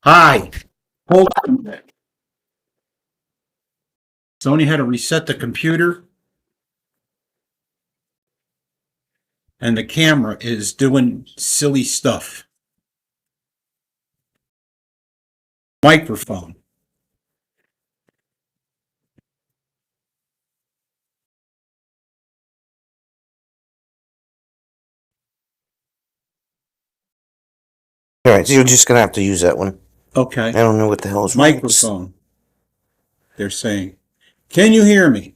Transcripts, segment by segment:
Hi. Hold on a minute. Sony had to reset the computer, and the camera is doing silly stuff. Microphone. All right, so you're just gonna have to use that one. I Okay. don't know what the hell is wrong. Microphone. They're saying, can you hear me?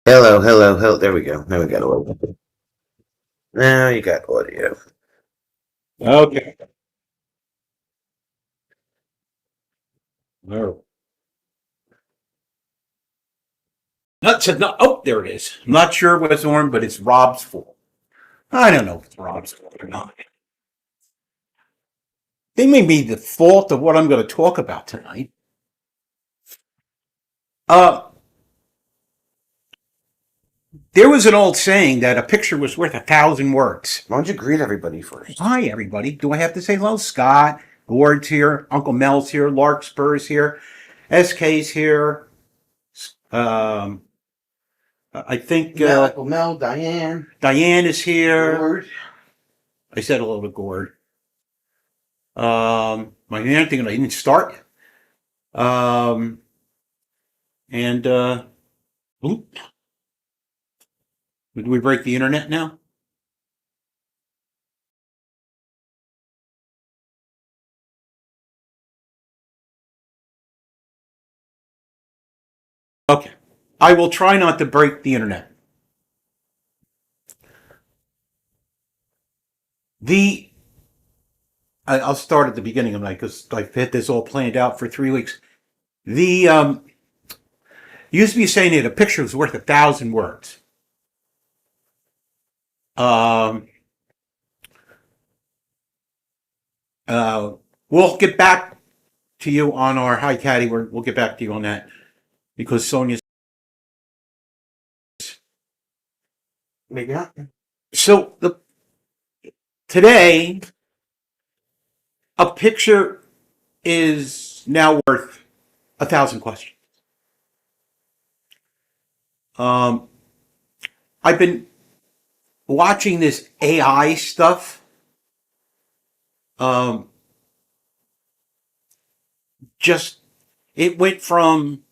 Hello, hello, hello. There we go. Now we got audio. Now you got audio. Okay. No. No. Oh, there it is. I'm not sure what's on, but it's Rob's fault. I don't know if it's Rob's fault or not. They may be the fault of what I'm going to talk about tonight. Uh, there was an old saying that a picture was worth 1,000 words. Why don't you greet everybody first? Hi, everybody. Do I have to say hello? Scott, Gord's here, Uncle Mel's here, Larkspur's here, SK's here. Um, I think Uncle Mel, Diane, Diane is here. Gord. I said hello to Gord. My man thinking I didn't start. Um, and oop, did we break the internet now? Okay. I will try not to break the internet. The I'll start at the beginning of the night because I've had this all planned out for 3 weeks. The used to be saying that a picture was worth 1,000 words. Um, we'll get back to you on our hi caddy. We'll get back to you on that because Sonia's. Maybe not. So today a picture is now worth 1,000 questions. Um, I've been watching this AI stuff. Um, just it went from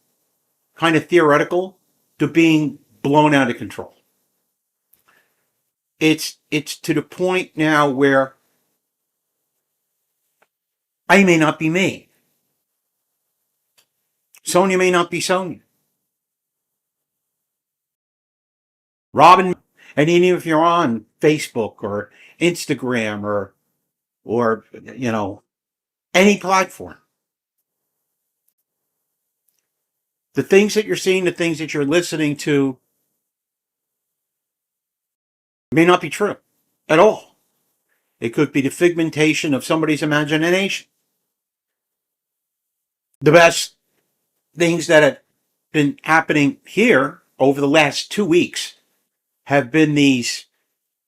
kind of theoretical to being blown out of control. It's to the point now where I may not be me. Sonia may not be Sonia. Robin, and even if you're on Facebook or Instagram or any platform, the things that you're seeing, the things that you're listening to may not be true at all. It could be the figmentation of somebody's imagination. The best things that have been happening here over the last 2 weeks have been these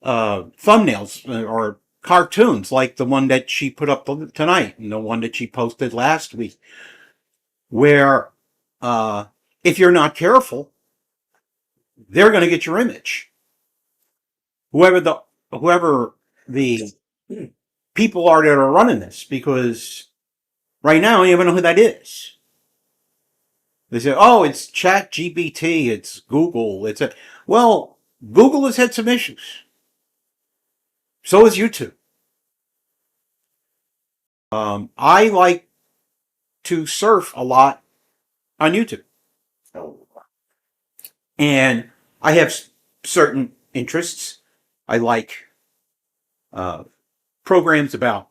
thumbnails or cartoons like the one that she put up tonight and the one that she posted last week, where if you're not careful, they're going to get your image. Whoever the people are that are running this, because right now you don't even know who that is. They say, oh, it's ChatGPT, it's Google, well, Google has had some issues. So has YouTube. I like to surf a lot on YouTube. And I have certain interests. I like programs about,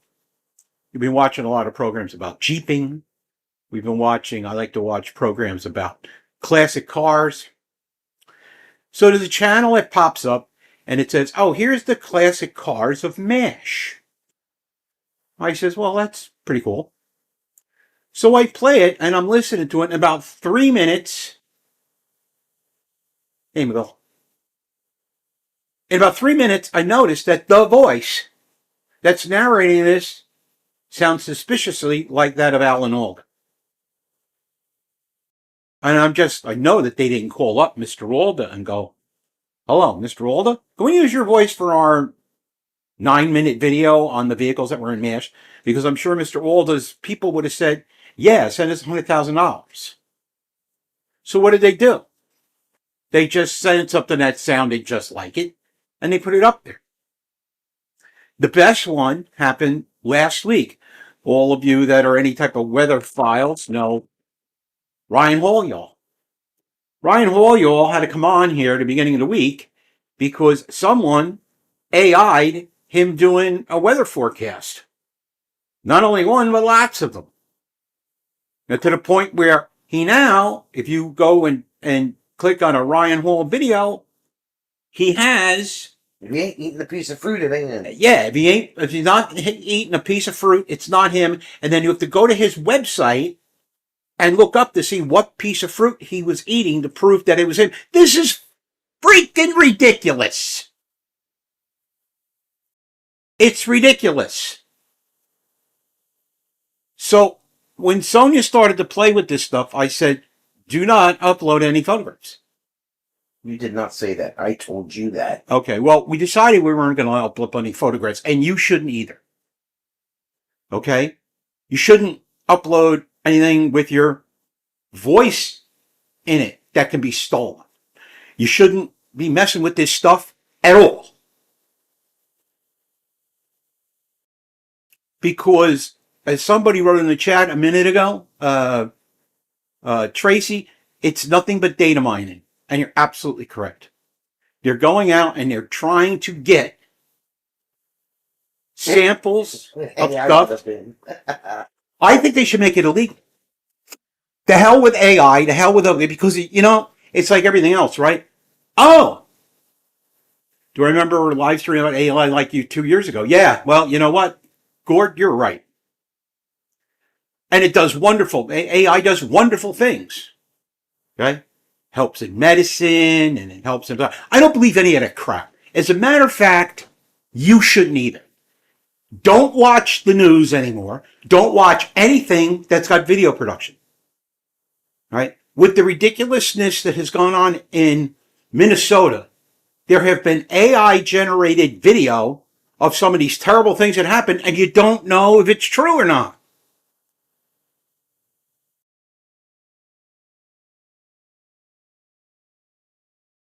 we've been watching a lot of programs about Jeeping. I like to watch programs about classic cars. So there's a channel that pops up and it says, oh, here's the classic cars of MASH. I says, well, that's pretty cool. So I play it and I'm listening to it in about 3 minutes. Hey, Miguel. In about 3 minutes, I noticed that the voice that's narrating this sounds suspiciously like that of Alan Alda. And I know that they didn't call up Mr. Alda and go, hello, Mr. Alda, can we use your voice for our 9-minute video on the vehicles that were in MASH? Because I'm sure Mr. Alda's people would have said, yeah, send us $100,000. So what did they do? They just sent something that sounded just like it, and they put it up there. The best one happened last week. All of you that are any type of weather files know Ryan Hall. Ryan Hall had to come on here at the beginning of the week because someone AI'd him doing a weather forecast. Not only one, but lots of them. Now, to the point where he now, if you go and click on a Ryan Hall video, he has... If he ain't eating a piece of fruit, it ain't him. Yeah, if he's not eating a piece of fruit, it's not him. And then you have to go to his website and look up to see what piece of fruit he was eating to prove that it was him. This is freaking ridiculous. It's ridiculous. So when Sonia started to play with this stuff, I said, do not upload any photographs. You did not say that. I told you that. Okay, well, we decided we weren't going to upload any photographs, and you shouldn't either. Okay? You shouldn't upload anything with your voice in it that can be stolen. You shouldn't be messing with this stuff at all. Because, as somebody wrote in the chat a minute ago, Tracy, it's nothing but data mining. And you're absolutely correct. They're going out and they're trying to get samples of stuff. I think they should make it illegal. The hell with AI, the hell with it, because, it's like everything else, right? Oh! Do I remember a live stream about AI like you 2 years ago? Yeah, well, you know what? Gord, you're right. And it does AI does wonderful things. Okay? Helps in medicine, and it helps in... I don't believe any of that crap. As a matter of fact, you shouldn't either. Don't watch the news anymore. Don't watch anything that's got video production. Right? With the ridiculousness that has gone on in Minnesota, there have been AI-generated video of some of these terrible things that happen, and you don't know if it's true or not.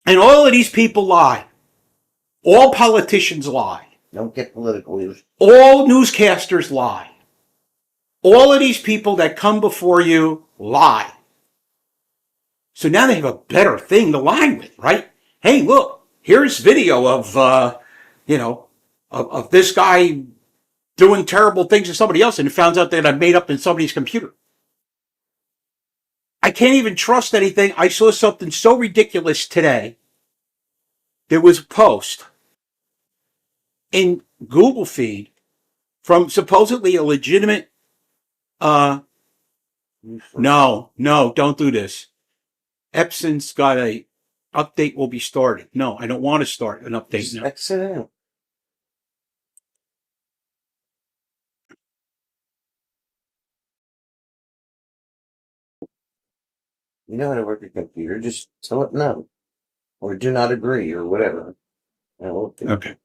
And all of these people lie. All politicians lie. Don't get political. All newscasters lie. All of these people that come before you lie. So now they have a better thing to lie with, right? Hey, look, here's video of, of this guy doing terrible things to somebody else, and it found out that I made up in somebody's computer. I can't even trust anything. I saw something so ridiculous today. There was a post in Google feed from supposedly a legitimate, no, don't do this. Epson's got a update will be started. No, I don't want to start an update now. Exit out. You know how to work a computer. Just tell it no. Or do not agree or whatever. Okay.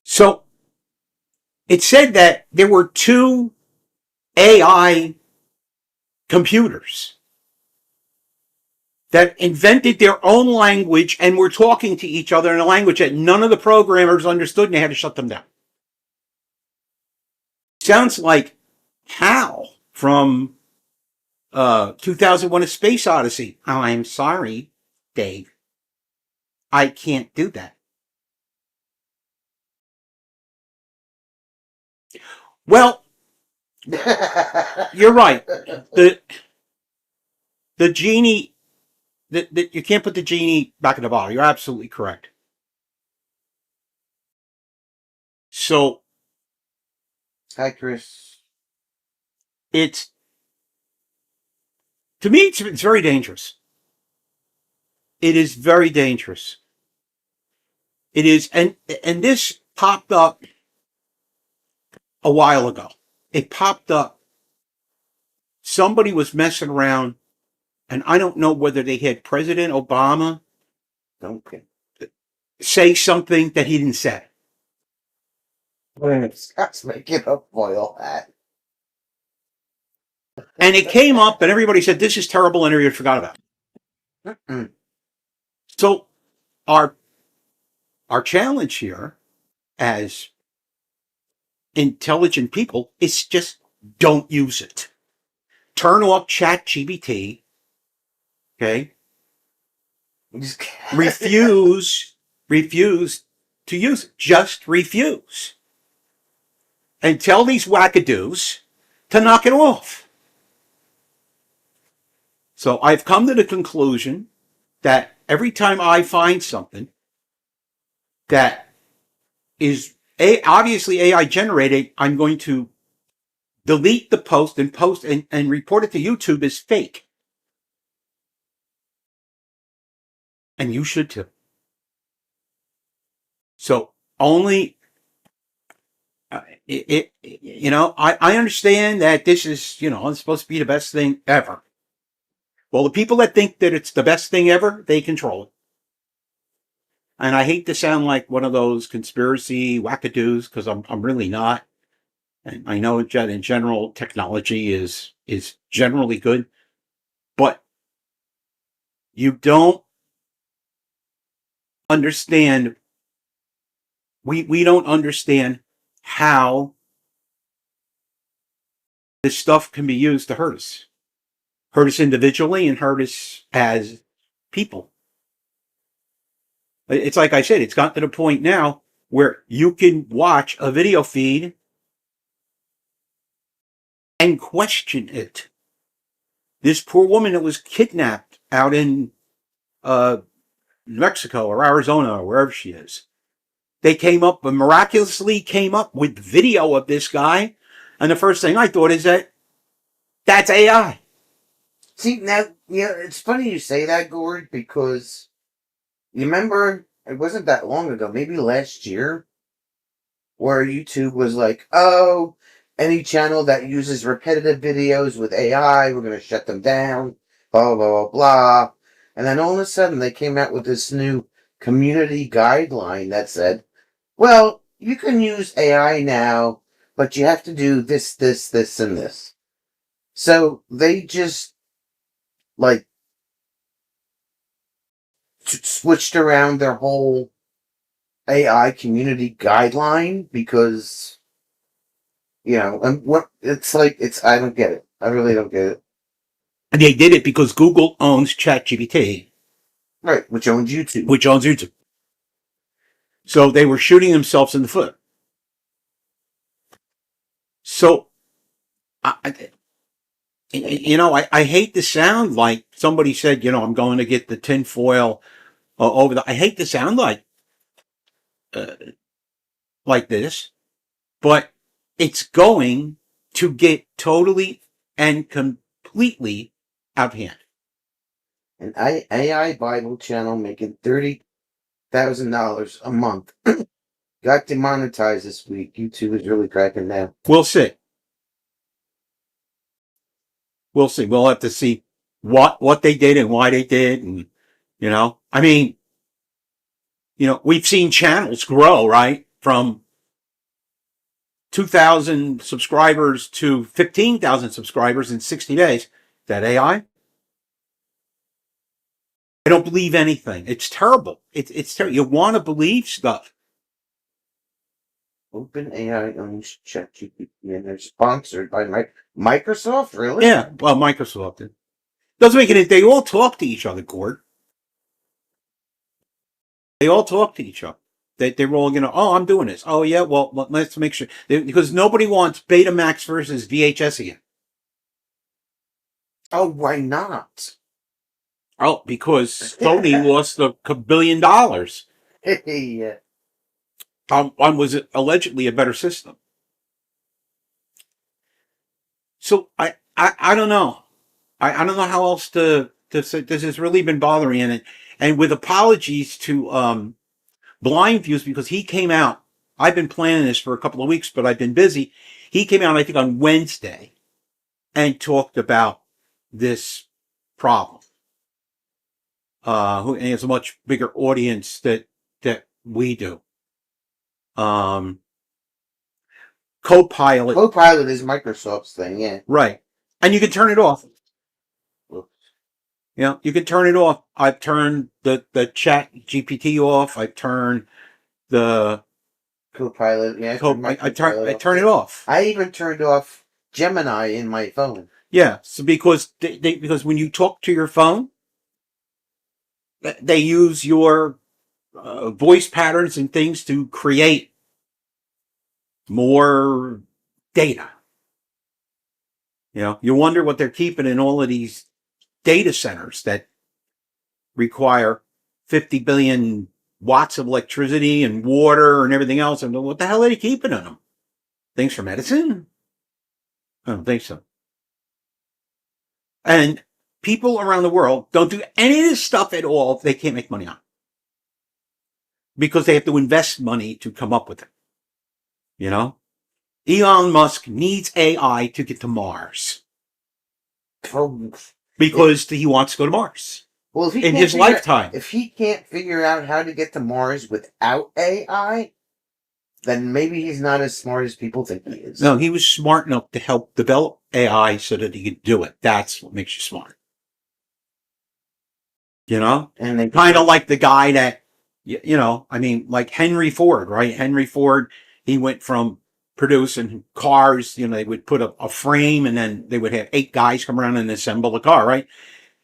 So it said that there were 2 AI computers that invented their own language and were talking to each other in a language that none of the programmers understood, and they had to shut them down. Sounds like Hal from 2001: A Space Odyssey. Oh, I'm sorry, Dave. I can't do that. Well, you're right. The genie, you can't put the genie back in the bottle. You're absolutely correct. So Hi, Chris. it's, to me, it's very dangerous. It is very dangerous. It is, and this popped up a while ago. It popped up. Somebody was messing around, and I don't know whether they had President Obama Okay. say something that he didn't say. Scott's making a foil hat. And it came up, and everybody said, this is terrible, and everybody forgot about it. Mm-mm. So our challenge here as intelligent people is just don't use it. Turn off ChatGPT. Okay. refuse to use it. Just refuse. And tell these wackadoos to knock it off. So I've come to the conclusion that every time I find something that is obviously AI generated, I'm going to delete the post and report it to YouTube as fake. And you should too. So only, I understand that this is, it's supposed to be the best thing ever. Well, the people that think that it's the best thing ever, they control it. And I hate to sound like one of those conspiracy wackadoos, because I'm really not. And I know in general, technology is generally good, but you don't understand. We don't understand how this stuff can be used to hurt us individually and hurt us as people. It's like I said, it's gotten to the point now where you can watch a video feed and question it. This poor woman that was kidnapped out in Mexico or Arizona or wherever she is, they miraculously came up with video of this guy, and the first thing I thought is that's AI. See, now, it's funny you say that, Gord, because you remember, it wasn't that long ago, maybe last year, where YouTube was like, oh, any channel that uses repetitive videos with AI, we're going to shut them down, blah, blah, blah, blah. And then all of a sudden, they came out with this new community guideline that said, well, you can use AI now, but you have to do this, this, this, and this. So they just, like, switched around their whole AI community guideline because And what it's like, I don't get it. I really don't get it. And they did it because Google owns ChatGPT, Right, which owns YouTube. which owns YouTube. So they were shooting themselves in the foot. So, I hate to sound like somebody said, I'm going to get the tinfoil over the. I hate to sound uh, like this, but it's going to get totally and completely out of hand. An AI Bible channel making $30,000 a month got demonetized this week. YouTube is really cracking down. We'll see. We'll see. We'll have to see what they did and why they did, and I mean, we've seen channels grow, right, from 2,000 subscribers to 15,000 subscribers in 60 days. That AI? I don't believe anything. It's terrible. It's terrible. You want to believe stuff. OpenAI owns ChatGPT and they're sponsored by Microsoft. Really? Yeah. Well, Microsoft did. Doesn't make it. They all talk to each other, Gord. They all talk to each other. They're all oh, I'm doing this. Oh yeah. Well, let's make sure because nobody wants Betamax versus VHS again. Oh, why not? Oh, because Sony lost $1 billion. Yeah. One was allegedly a better system. So I don't know. I don't know how else to say. This has really been bothering me, and with apologies to Blind Views, because he came out. I've been planning this for a couple of weeks, but I've been busy. He came out, I think, on Wednesday and talked about this problem. Who has a much bigger audience that we do. Copilot. Copilot is Microsoft's thing, yeah. Right. And you can turn it off. Oops. You can turn it off. I've turned the chat GPT off. I've turned the Copilot, yeah. I turn it off. I even turned off Gemini in my phone. Yeah. So because because when you talk to your phone, they use your voice patterns and things to create more data. You wonder what they're keeping in all of these data centers that require 50 billion watts of electricity and water and everything else. And what the hell are they keeping in them? Things for medicine? I don't think so. And people around the world don't do any of this stuff at all if they can't make money on it. Because they have to invest money to come up with it. Elon Musk needs AI to get to Mars. Because he wants to go to Mars. Well, in his lifetime. If he can't figure out how to get to Mars without AI, then maybe he's not as smart as people think he is. No, he was smart enough to help develop AI so that he could do it. That's what makes you smart. And they kind of like the guy that, like Henry Ford, right? Henry Ford, he went from producing cars, they would put a frame and then they would have 8 guys come around and assemble the car, right?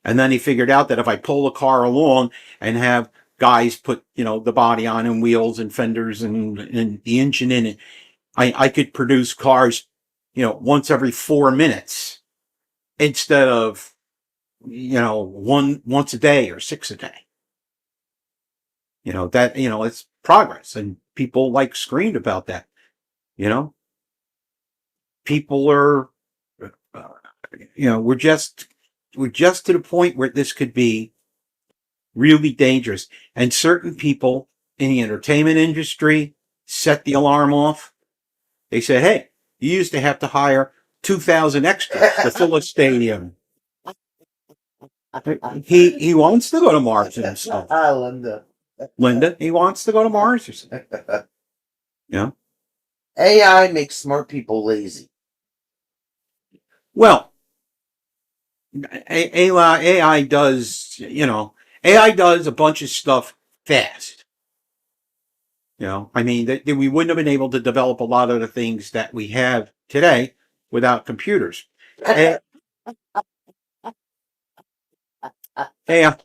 And then he figured out that if I pull the car along and have guys put, the body on and wheels and fenders and the engine in it, I could produce cars, once every 4 minutes instead of, once a day or 6 a day. It's progress, and people screamed about that. People are, we're just to the point where this could be really dangerous. And certain people in the entertainment industry set the alarm off. They said, hey, you used to have to hire 2,000 extras to fill a stadium. He wants to go to Mars himself. Linda, he wants to go to Mars or something. AI makes smart people lazy. Well, AI does, AI does a bunch of stuff fast. I mean, that we wouldn't have been able to develop a lot of the things that we have today without computers. And, yeah,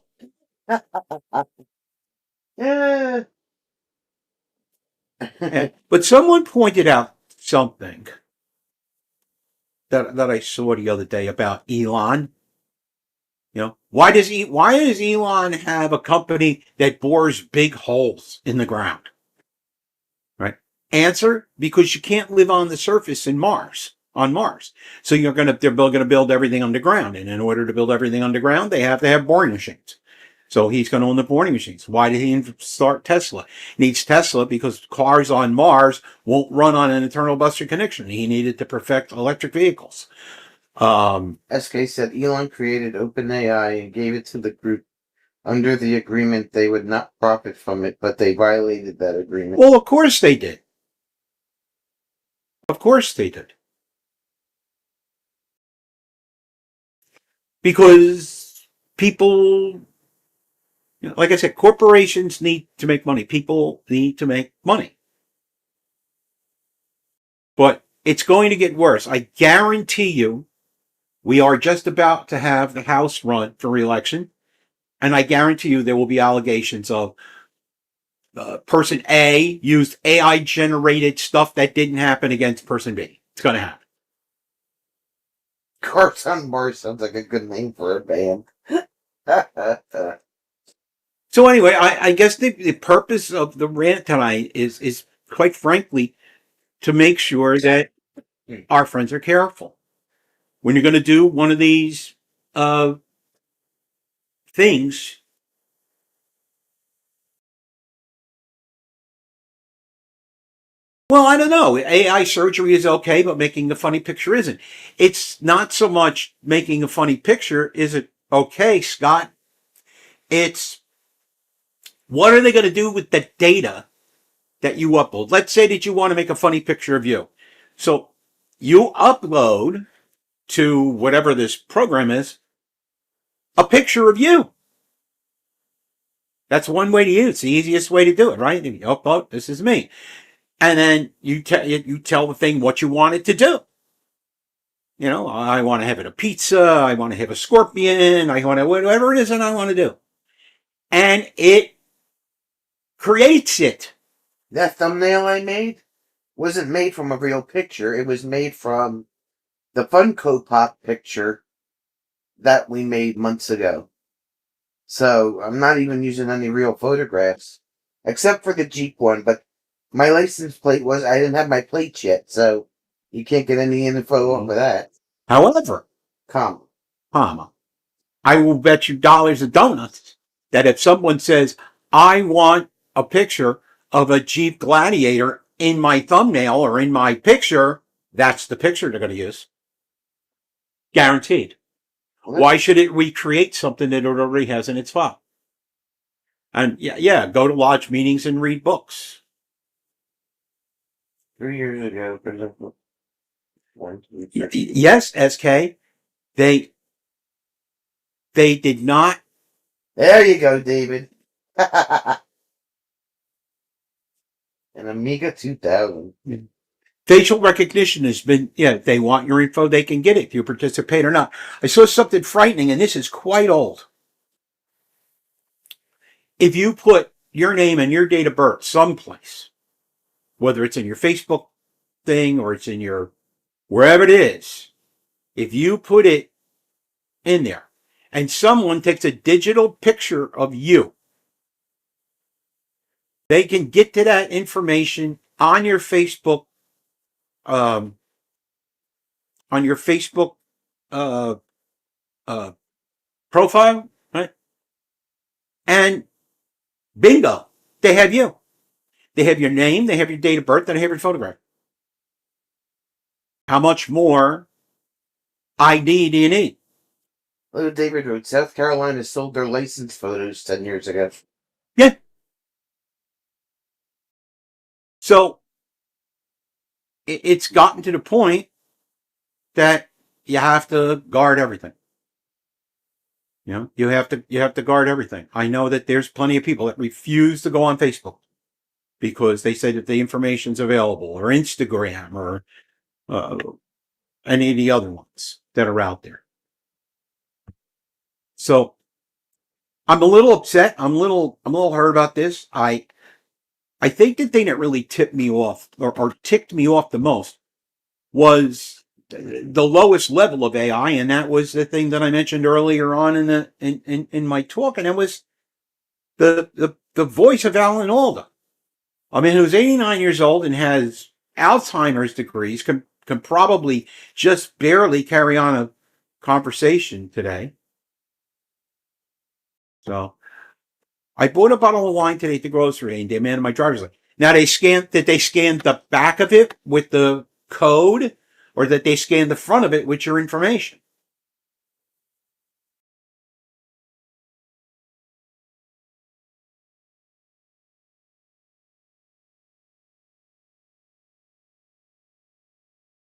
Yeah. but someone pointed out something that I saw the other day about Elon. Why does Elon have a company that bores big holes in the ground? Right? Answer: because you can't live on the surface on Mars. So they're going to build everything underground, and in order to build everything underground, they have to have boring machines. So he's going to own the boring machines. Why did he start Tesla? He needs Tesla because cars on Mars won't run on an internal buster connection. He needed to perfect electric vehicles. SK said Elon created OpenAI and gave it to the group under the agreement they would not profit from it, but they violated that agreement. Well, of course they did. Of course they did. Because people, like I said, corporations need to make money. People need to make money. But it's going to get worse. I guarantee you, we are just about to have the House run for re-election. And I guarantee you there will be allegations of person A used AI generated stuff that didn't happen against person B. It's going to happen. Cars on Mars sounds like a good name for a band. So anyway, I guess the purpose of the rant tonight is quite frankly to make sure that our friends are careful. When you're going to do one of these things, well, I don't know. AI surgery is okay, but making a funny picture isn't. It's not so much making a funny picture. Is it okay, Scott? It's what are they going to do with the data that you upload? Let's say that you want to make a funny picture of you. So you upload to whatever this program is a picture of you. That's one way to use. It's the easiest way to do it, right? You upload, this is me. And then you tell the thing what you want it to do. I want to have it a pizza. I want to have a scorpion. I want to whatever it is that I want to do. And it creates it. That thumbnail I made wasn't made from a real picture. It was made from the Funko Pop picture that we made months ago. So I'm not even using any real photographs, except for the Jeep one. But my license plate I didn't have my plates yet, so you can't get any info off of that. However, comma, I will bet you dollars of donuts that if someone says, I want a picture of a Jeep Gladiator in my thumbnail or in my picture, that's the picture they're going to use. Guaranteed. Why should it recreate something that it already has in its file? And go to lodge meetings and read books. 3 years ago, for example. Yes, SK. They did not. There you go, David. An Amiga 2000. Facial recognition has been, if they want your info, they can get it if you participate or not. I saw something frightening, and this is quite old. If you put your name and your date of birth someplace, whether it's in your Facebook thing or it's in your wherever it is, if you put it in there and someone takes a digital picture of you, they can get to that information on your Facebook, profile, right? And bingo, they have you. They have your name, they have your date of birth, and they have your photograph. How much more ID do you need? Little David wrote, South Carolina sold their license photos 10 years ago. Yeah. So it's gotten to the point that you have to guard everything. You have to guard everything. I know that there's plenty of people that refuse to go on Facebook. because they say that the information's available, or Instagram, or any of the other ones that are out there. So I'm a little upset. I'm a little hurt about this. I think the thing that really tipped me off or ticked me off the most was the lowest level of AI, and that was the thing that I mentioned earlier on in my talk, and it was the voice of Alan Alda. I mean, who's 89 years old and has Alzheimer's degrees, can probably just barely carry on a conversation today. So I bought a bottle of wine today at the grocery and demanded my driver's license. Now did they scan the back of it with the code, or that they scan the front of it with your information?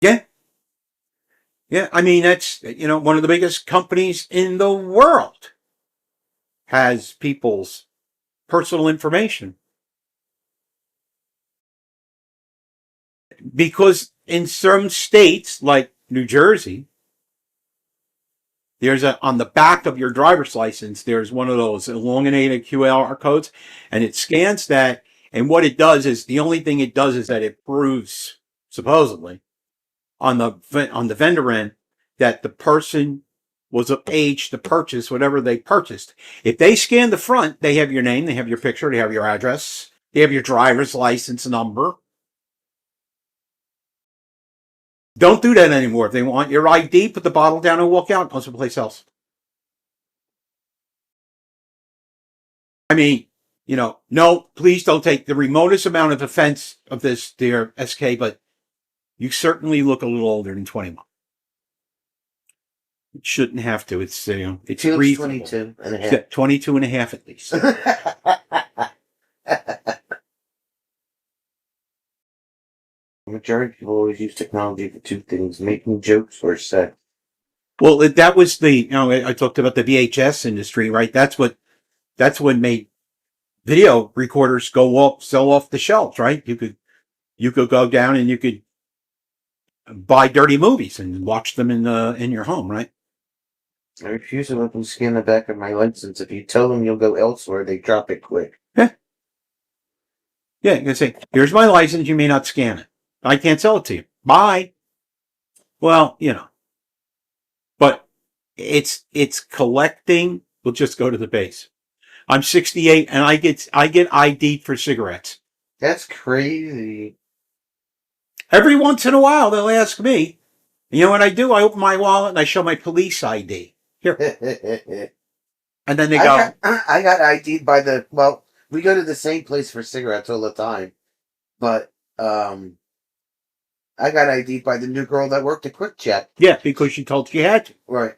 Yeah. Yeah. I mean, that's, one of the biggest companies in the world has people's personal information. Because in some states, like New Jersey, there's on the back of your driver's license, there's one of those elongated QR codes, and it scans that. And what it does is, the only thing it does is that it proves, supposedly, on the vendor end, that the person was of age to purchase whatever they purchased. If they scan the front, they have your name, they have your picture, they have your address, they have your driver's license number. Don't do that anymore. If they want your ID, put the bottle down and walk out, go someplace else. I mean, no, please don't take the remotest amount of offense of this, dear SK, but you certainly look a little older than 21. It shouldn't have to. It's, it's reasonable. 22 and a half. 22 and a half at least. The majority of people always use technology for two things: making jokes or sex. Well, that was the, I talked about the VHS industry, right? That's what made video recorders sell off the shelves, right? You could go down and you could buy dirty movies and watch them in your home, right? I refuse to let them scan the back of my license. If you tell them you'll go elsewhere, they drop it quick. Yeah, you can say, here's my license, you may not scan it. I can't sell it to you. Bye. Well, but it's collecting. We'll just go to the base. I'm 68 and I get ID'd for cigarettes. That's crazy. Every once in a while, they'll ask me. You know what I do? I open my wallet and I show my police ID. Here. And then they go. I got ID'd by we go to the same place for cigarettes all the time. But, I got ID'd by the new girl that worked at Quick Check. Yeah, because she told you had to. Right.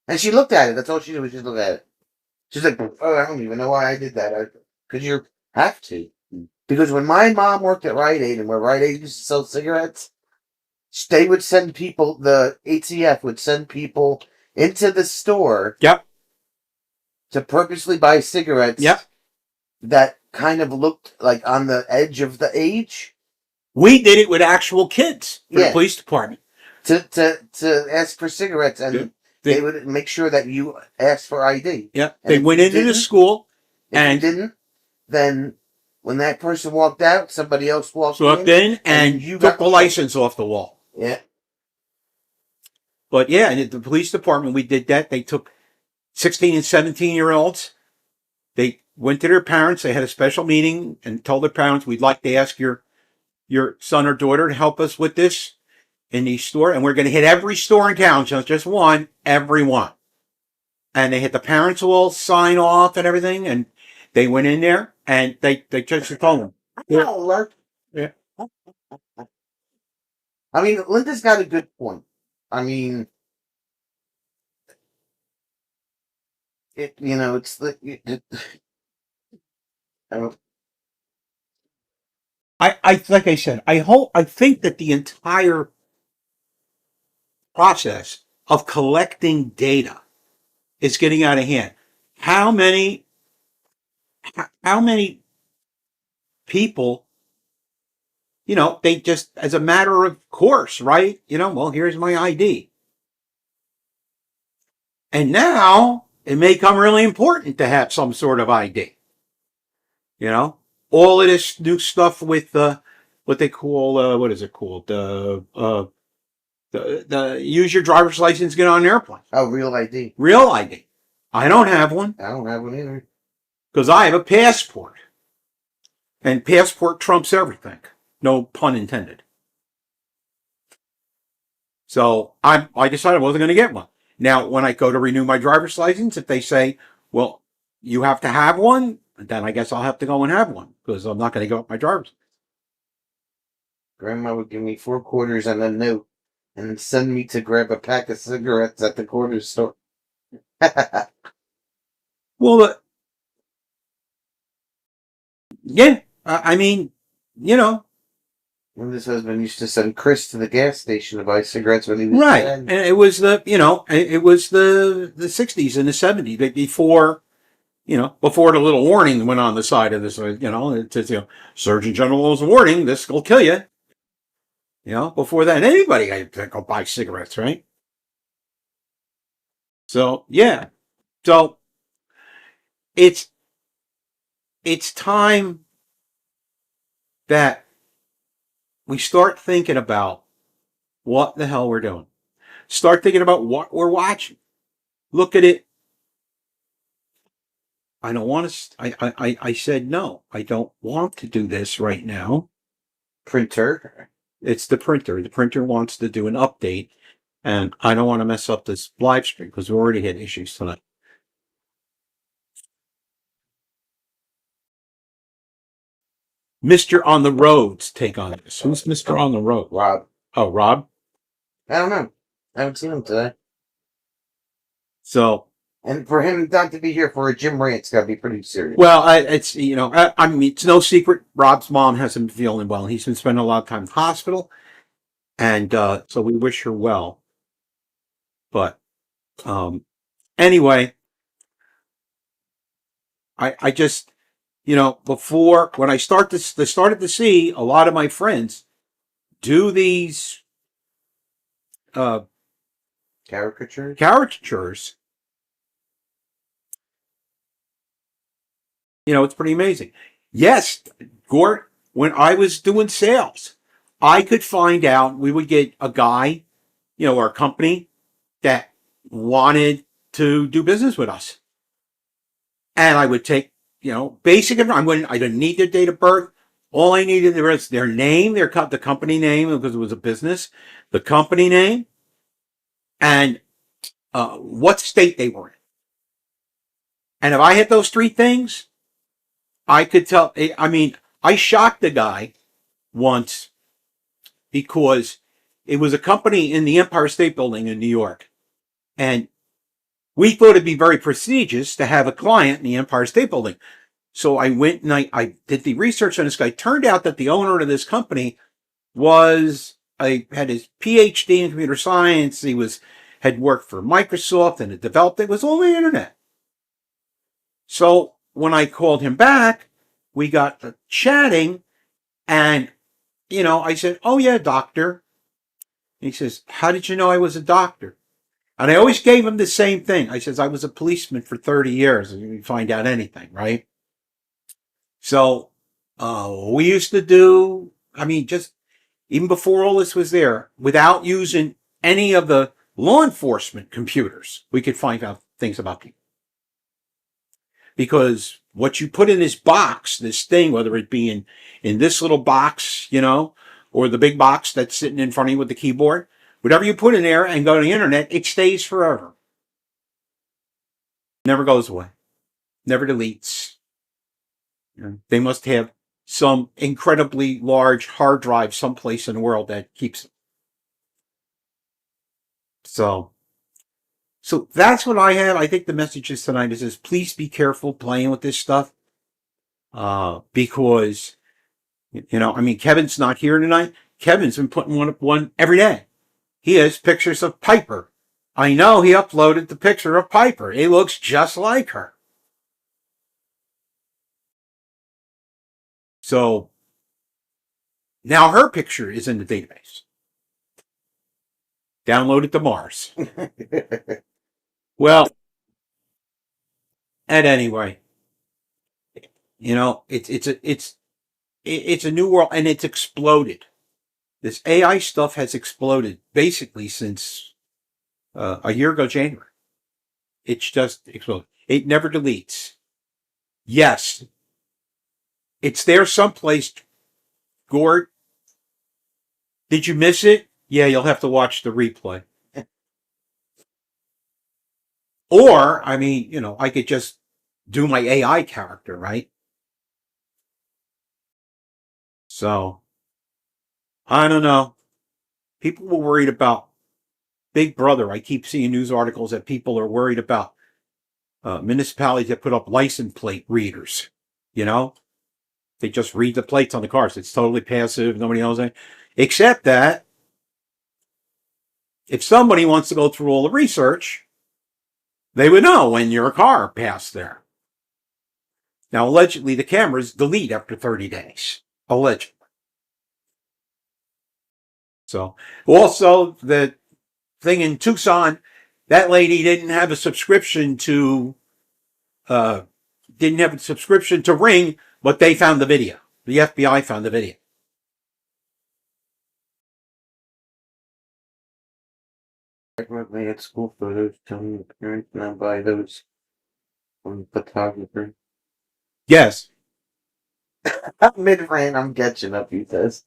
And she looked at it. That's all she did was just look at it. She's like, oh, I don't even know why I did that. Because you have to. Because when my mom worked at Rite Aid, and where Rite Aid used to sell cigarettes, they would send people, the ATF would send people into the store. Yep. To purposely buy cigarettes. Yep. That kind of looked like on the edge of the age. We did it with actual kids for the police department. To ask for cigarettes, and they would make sure that you asked for ID. Yeah, they went into the school, and if you didn't, then when that person walked out, somebody else walked in, and you took the license off the wall. Yeah. But yeah, and at the police department, we did that. They took 16 and 17-year-olds. They went to their parents. They had a special meeting and told their parents, we'd like to ask your son or daughter to help us with this in the store. And we're going to hit every store in town, just one, every one. And they had the parents all sign off and everything. And they went in there and they just told them. Yeah. I mean, Linda's got a good point. I mean, it's like I said, I think that the entire process of collecting data is getting out of hand. How many people, they just, as a matter of course, right? Well, here's my ID. And now it may come really important to have some sort of ID. All of this new stuff with what they call, what is it called? The use your driver's license to get on an airplane. Oh, real ID. Real ID. I don't have one. I don't have one either. Because I have a passport. And passport trumps everything. No pun intended. So I decided I wasn't going to get one. Now, when I go to renew my driver's license, if they say, well, you have to have one, then I guess I'll have to go and have one because I'm not going to give up my driver's license. Grandma would give me 4 quarters and a note and send me to grab a pack of cigarettes at the corner store. Well, yeah, I mean, And this husband used to send Chris to the gas station to buy cigarettes when he was right. 10. And it was the 60s and the 70s before the little warning went on the side of this, it says, Surgeon General's warning, this will kill you. Before that, anybody could go buy cigarettes, right? So, yeah. So, it's time that we start thinking about what the hell we're doing. Start thinking about what we're watching. Look at it. I don't want to, I said, no, I don't want to do this right now. Printer? It's the printer. The printer wants to do an update, and I don't want to mess up this live stream because we already had issues tonight. Mr. On the Road's take on this. Who's Mr. On the Road? Rob. Oh, Rob? I don't know. I haven't seen him today. So. And for him not to be here for a Jim Rant's got to be pretty serious. Well, it's, I mean, it's no secret. Rob's mom hasn't been feeling well. He's been spending a lot of time in the hospital. And so we wish her well. But anyway, I just, before, when I started to see a lot of my friends do these caricatures, it's pretty amazing. Yes, Gort, when I was doing sales, I could find out, we would get a guy, or a company that wanted to do business with us. And I would take, basic, I didn't need their date of birth. All I needed was their name, the company name, because it was a business, the company name, and what state they were in. And if I had those 3 things, I could tell. I mean, I shocked the guy once because it was a company in the Empire State Building in New York. And we thought it'd be very prestigious to have a client in the Empire State Building. So I went and I did the research on this guy. Turned out that the owner of this company had his PhD in computer science. He had worked for Microsoft and had developed it. It was all the internet. So when I called him back, we got chatting, and, I said, oh yeah, doctor. And he says, how did you know I was a doctor? And I always gave him the same thing. I says, I was a policeman for 30 years. And you find out anything, right? So, we used to do, just even before all this was there, without using any of the law enforcement computers, we could find out things about people. Because what you put in this box, this thing, whether it be in this little box, or the big box that's sitting in front of you with the keyboard, whatever you put in there and go to the internet, it stays forever. Never goes away. Never deletes. They must have some incredibly large hard drive someplace in the world that keeps it. So that's what I have. I think the message is tonight is please be careful playing with this stuff. Because, Kevin's not here tonight. Kevin's been putting one every day. He has pictures of Piper. I know he uploaded the picture of Piper. It looks just like her. So now her picture is in the database. Download it to Mars. Well, and anyway, it's a new world, and it's exploded. This AI stuff has exploded basically since a year ago, January. It's just exploded. It never deletes. Yes, it's there someplace. Gord, did you miss it? Yeah, you'll have to watch the replay. Or, I mean, I could just do my AI character, right? So, I don't know. People were worried about Big Brother. I keep seeing news articles that people are worried about municipalities that put up license plate readers. They just read the plates on the cars. It's totally passive. Nobody knows anything. Except that if somebody wants to go through all the research, they would know when your car passed there. Now, allegedly, the cameras delete after 30 days. Allegedly. So, also, the thing in Tucson, that lady didn't have a subscription to Ring, but they found the video. The FBI found the video. Frequently at school photos telling the parents not buy those from the photographer. Yes. Mid-rant, I'm catching up, he says.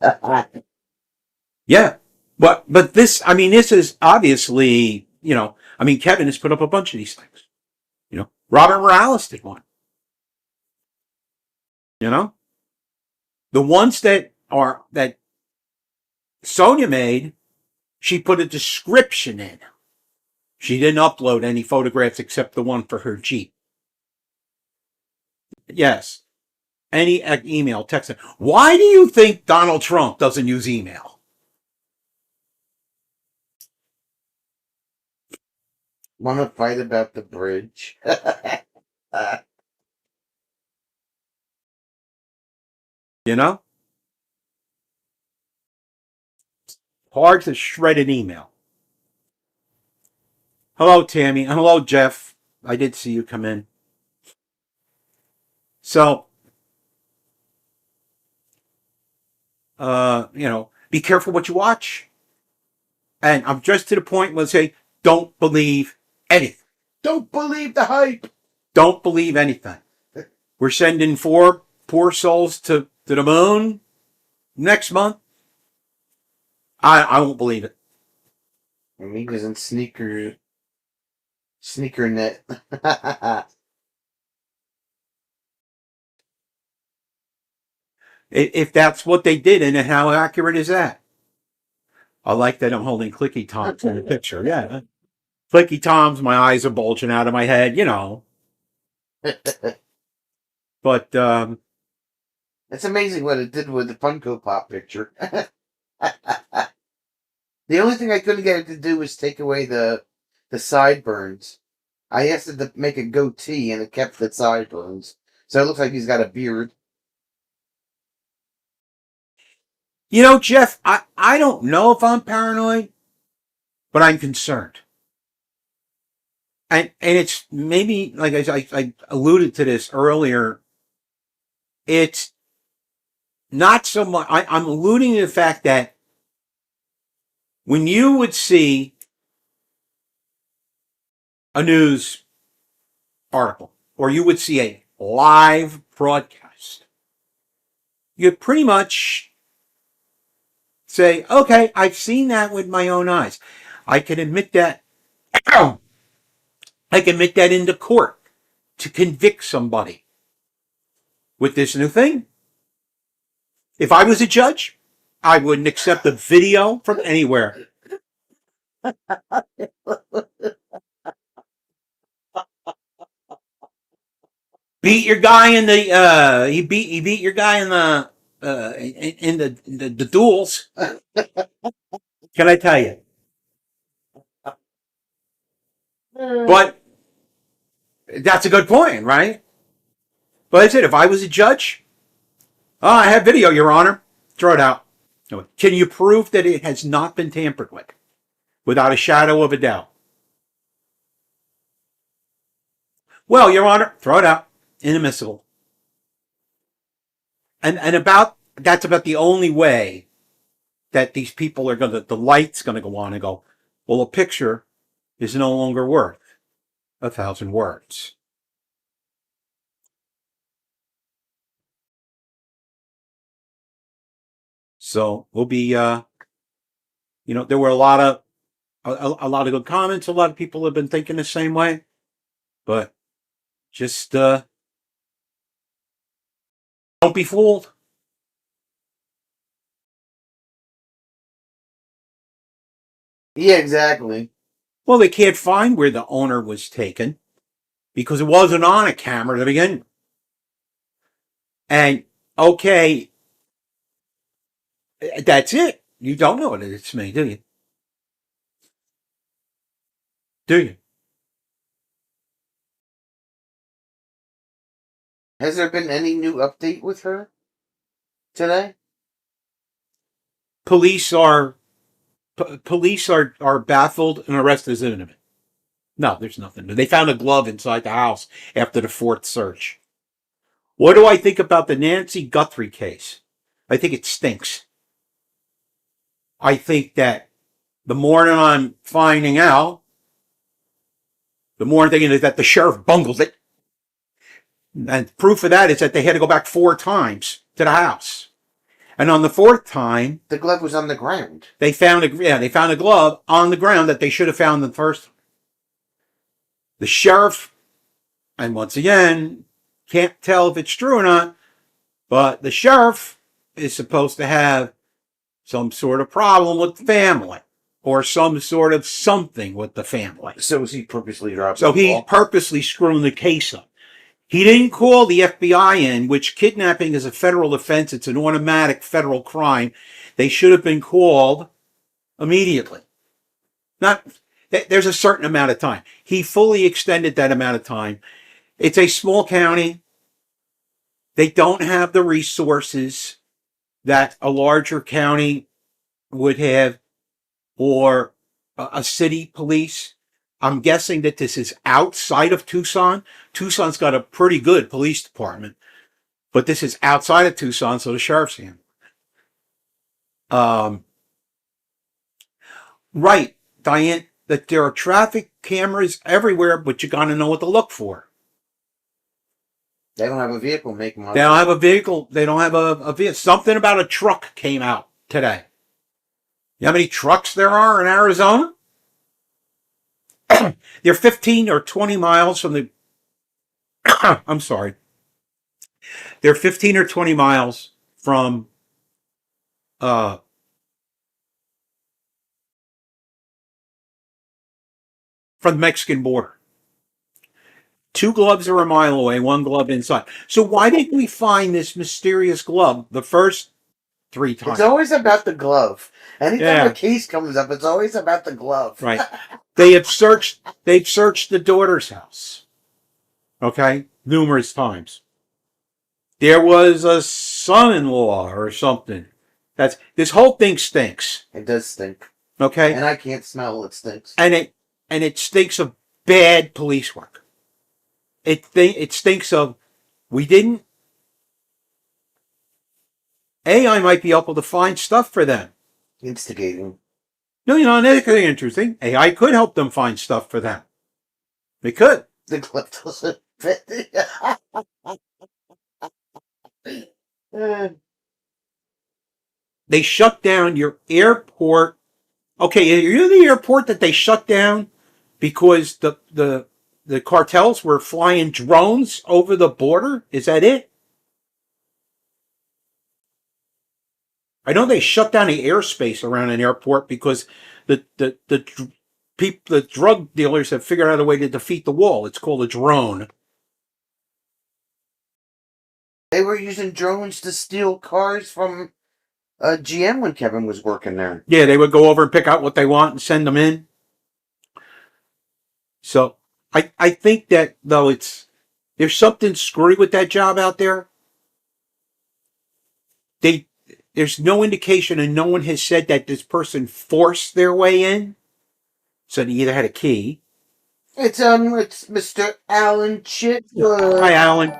Yeah. But this is obviously, Kevin has put up a bunch of these things. Robert Morales did one. The ones that Sonia made, she put a description in. She didn't upload any photographs except the one for her Jeep. Yes. Any email, text. Why do you think Donald Trump doesn't use email? Want to fight about the bridge? Hard to shred an email. Hello, Tammy. And hello, Jeff. I did see you come in. So, be careful what you watch. And I'm just to the point where I say, don't believe anything. Don't believe the hype. Don't believe anything. We're sending 4 poor souls to the moon next month. I won't believe it. Amigos and sneaker net. If that's what they did, and how accurate is that? I like that I'm holding Clicky Toms in the picture. Yeah. Clicky Toms, my eyes are bulging out of my head, But it's amazing what it did with the Funko Pop picture. The only thing I couldn't get it to do was take away the sideburns. I asked it to make a goatee, and it kept the sideburns. So it looks like he's got a beard. Jeff, I don't know if I'm paranoid, but I'm concerned. And it's maybe, like I alluded to this earlier, it's not so much, I'm alluding to the fact that when you would see a news article, or you would see a live broadcast, you'd pretty much say, okay, I've seen that with my own eyes. I can admit that. I can admit that into court to convict somebody. With this new thing, if I was a judge, I wouldn't accept a video from anywhere. Beat your guy in the he beat your guy in the the duels. Can I tell you? But that's a good point, right? But I said, if I was a judge, Oh, I have video, Your Honor. Throw it out. Can you prove that it has not been tampered with? Without a shadow of a doubt. Well, Your Honor, throw it out. Inadmissible. And that's about the only way that these people are the light's gonna go on and go, well, a picture is no longer worth 1,000 words. So we'll be, there were a lot of good comments. A lot of people have been thinking the same way, but just don't be fooled. Yeah, exactly. Well, they can't find where the owner was taken because it wasn't on a camera to begin. And okay, that's it. You don't know that it's me, do you? Do you? Has there been any new update with her today? Police are baffled and arrested as innocent. No, there's nothing. They found a glove inside the house after the fourth search. What do I think about the Nancy Guthrie case? I think it stinks. I think that the more that I'm finding out, the more I'm thinking that the sheriff bungled it. And proof of that is that they had to go back 4 times to the house. And on the 4th time, the glove was on the ground. They found a glove on the ground that they should have found the first. The sheriff, and once again, can't tell if it's true or not, but the sheriff is supposed to have some sort of problem with the family or some sort of something with the family. So was he purposely dropping So he's purposely screwing the case up. He didn't call the FBI in, which kidnapping is a federal offense. It's an automatic federal crime. They should have been called immediately. There's a certain amount of time. He fully extended that amount of time. It's a small county. They don't have the resources that a larger county would have, or a city police. I'm guessing that this is outside of Tucson. Tucson's got a pretty good police department, but this is outside of Tucson, so the sheriff's handling it. Right, Diane, that there are traffic cameras everywhere, but you gotta know what to look for. They don't have a vehicle make model. They don't have a vehicle. They don't have a vehicle. Something about a truck came out today. You know how many trucks there are in Arizona? They're 15 or 20 miles from the... I'm sorry. They're 15 or 20 miles from the Mexican border. 2 gloves are a mile away, 1 glove inside. So why didn't we find this mysterious glove the first 3 times? It's always about the glove. Anytime a case comes up, it's always about the glove. Right. They've searched the daughter's house. Okay? Numerous times. There was a son-in-law or something. This whole thing stinks. It does stink. Okay? And I can't smell it stinks. And it stinks of bad police work. It stinks of, we didn't. I might be able to find stuff for them. Instigating. No, that's interesting. AI could help them find stuff for them. They could. The glove doesn't fit. They shut down your airport. Okay, you're the airport that they shut down because the cartels were flying drones over the border? Is that it? I know they shut down the airspace around an airport because the drug dealers have figured out a way to defeat the wall. It's called a drone. They were using drones to steal cars from GM when Kevin was working there. Yeah, they would go over and pick out what they want and send them in. So I think that, though, there's something screwy with that job out there. there's no indication, and no one has said that this person forced their way in. So they either had a key. It's Mr. Alan Chitwood. Hi, Alan.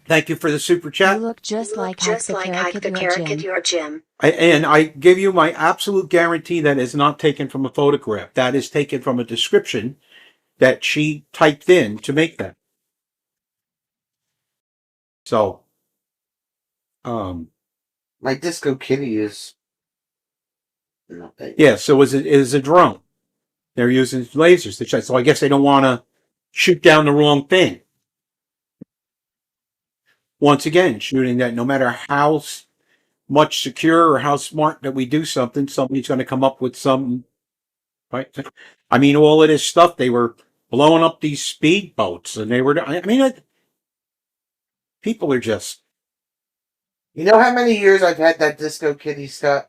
Thank you for the super You chat. look just like Hike the Carrick at your gym. And I give you my absolute guarantee that is not taken from a photograph. That is taken from a description that she typed in to make that. So, My Disco Kitty is. yeah, so it is a drone. They're using lasers to shoot. So I guess they don't want to shoot down the wrong thing. Once again, shooting that no matter how much secure or how smart that we do something, somebody's going to come up with some, right? I mean, all of this stuff, they were blowing up these speedboats and they were, I mean, people are just. You know how many years I've had that Disco Kitty, Scott?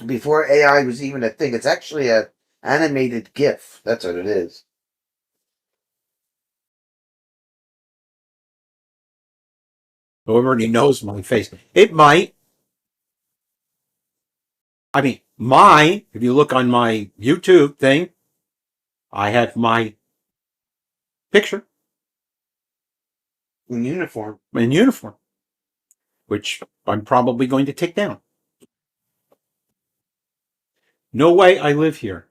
Before AI was even a thing. It's actually a animated GIF. That's what it is. Whoever already knows my face. It might. I mean, if you look on my YouTube thing, I have my picture In uniform. in uniform, which I'm probably going to take down. No way I live here.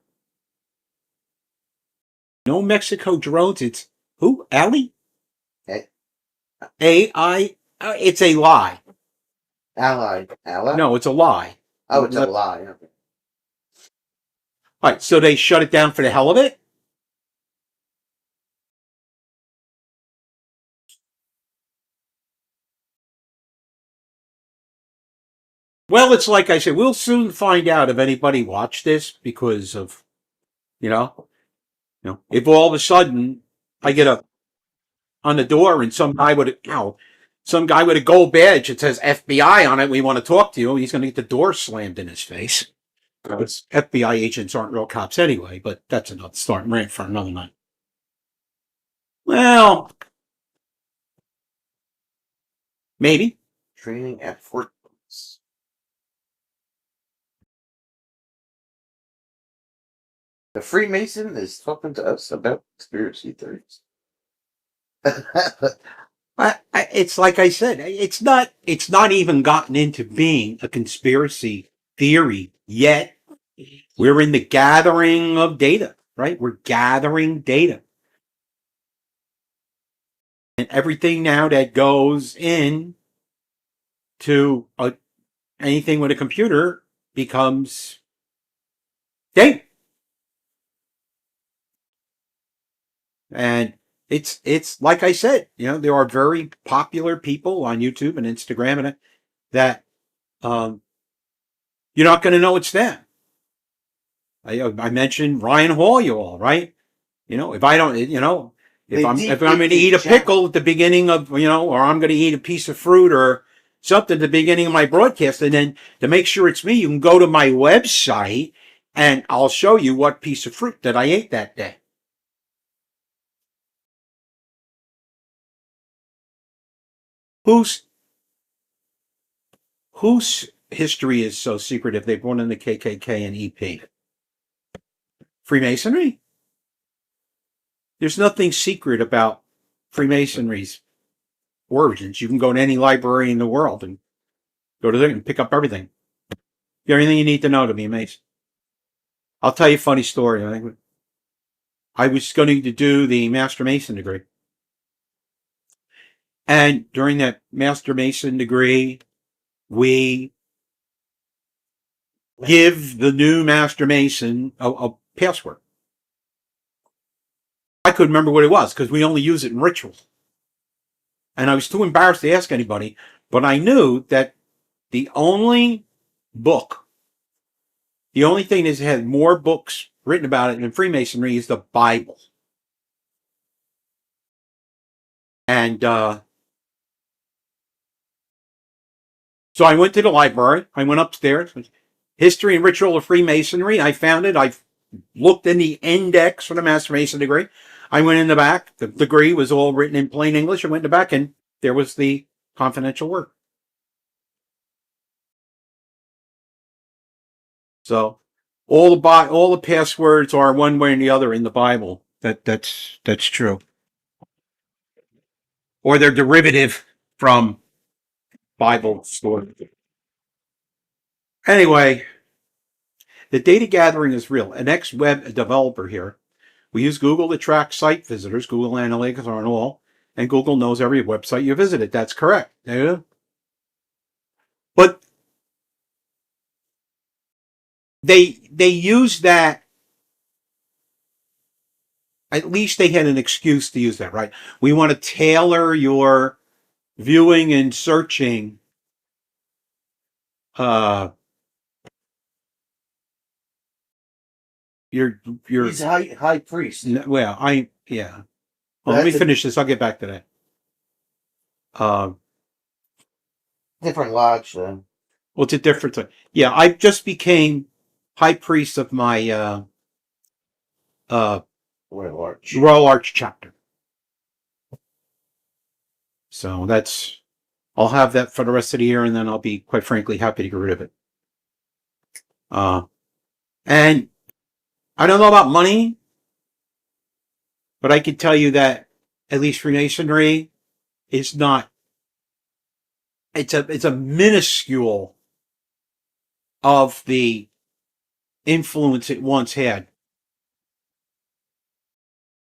No Mexico drones. It's who? Ali? AI? It's a lie. Ally. No, it's a lie. Oh, it's a lie. Okay. All right, so they shut it down for the hell of it? Well, it's like I said, we'll soon find out if anybody watched this because of, if all of a sudden I get on the door and some guy with a gold badge that says FBI on it, we want to talk to you, he's going to get the door slammed in his face. Because FBI agents aren't real cops anyway, but that's another starting rant for another night. Well, maybe. Training at Fort Bliss. The Freemason is talking to us about conspiracy theories. It's like I said, it's not even gotten into being a conspiracy theory yet. We're in the gathering of data, right? We're gathering data. And everything now that goes in to anything with a computer becomes data. And it's like I said, there are very popular people on YouTube and Instagram and that you're not going to know it's them. I mentioned Ryan Hall, you all, right? If I don't, if I'm going to eat a pickle at the beginning of, or I'm going to eat a piece of fruit or something at the beginning of my broadcast, and then to make sure it's me, you can go to my website and I'll show you what piece of fruit that I ate that day. Whose history is so secretive they born in the KKK and EP? Freemasonry? There's nothing secret about Freemasonry's origins. You can go to any library in the world and go to there and pick up everything. Everything you need to know to be a Mason. I'll tell you a funny story. I was going to do the Master Mason degree. And during that Master Mason degree, we give the new Master Mason a password. I couldn't remember what it was because we only use it in rituals. And I was too embarrassed to ask anybody, but I knew that the only thing that had more books written about it in Freemasonry is the Bible. And so I went to the library. I went upstairs. History and Ritual of Freemasonry. I found it. I looked in the index for the Master Mason degree. I went in the back. The degree was all written in plain English. I went in the back and there was the confidential word. So all the passwords are one way or the other in the Bible. That's true. Or they're derivative from Bible story. Anyway, the data gathering is real. An ex-web developer here. We use Google to track site visitors. Google Analytics are on all, and Google knows every website you visited. That's correct. Yeah. But they use that. At least they had an excuse to use that, right? We want to tailor your viewing and searching your He's high priest. well, yeah. Well, let me finish this. I'll get back to that. Different lodge, then. Well, it's a different thing. Yeah, I just became high priest of my Royal Arch chapter. So I'll have that for the rest of the year, and then I'll be, quite frankly, happy to get rid of it. And I don't know about money, but I can tell you that at least Freemasonry is not. It's a minuscule of the influence it once had,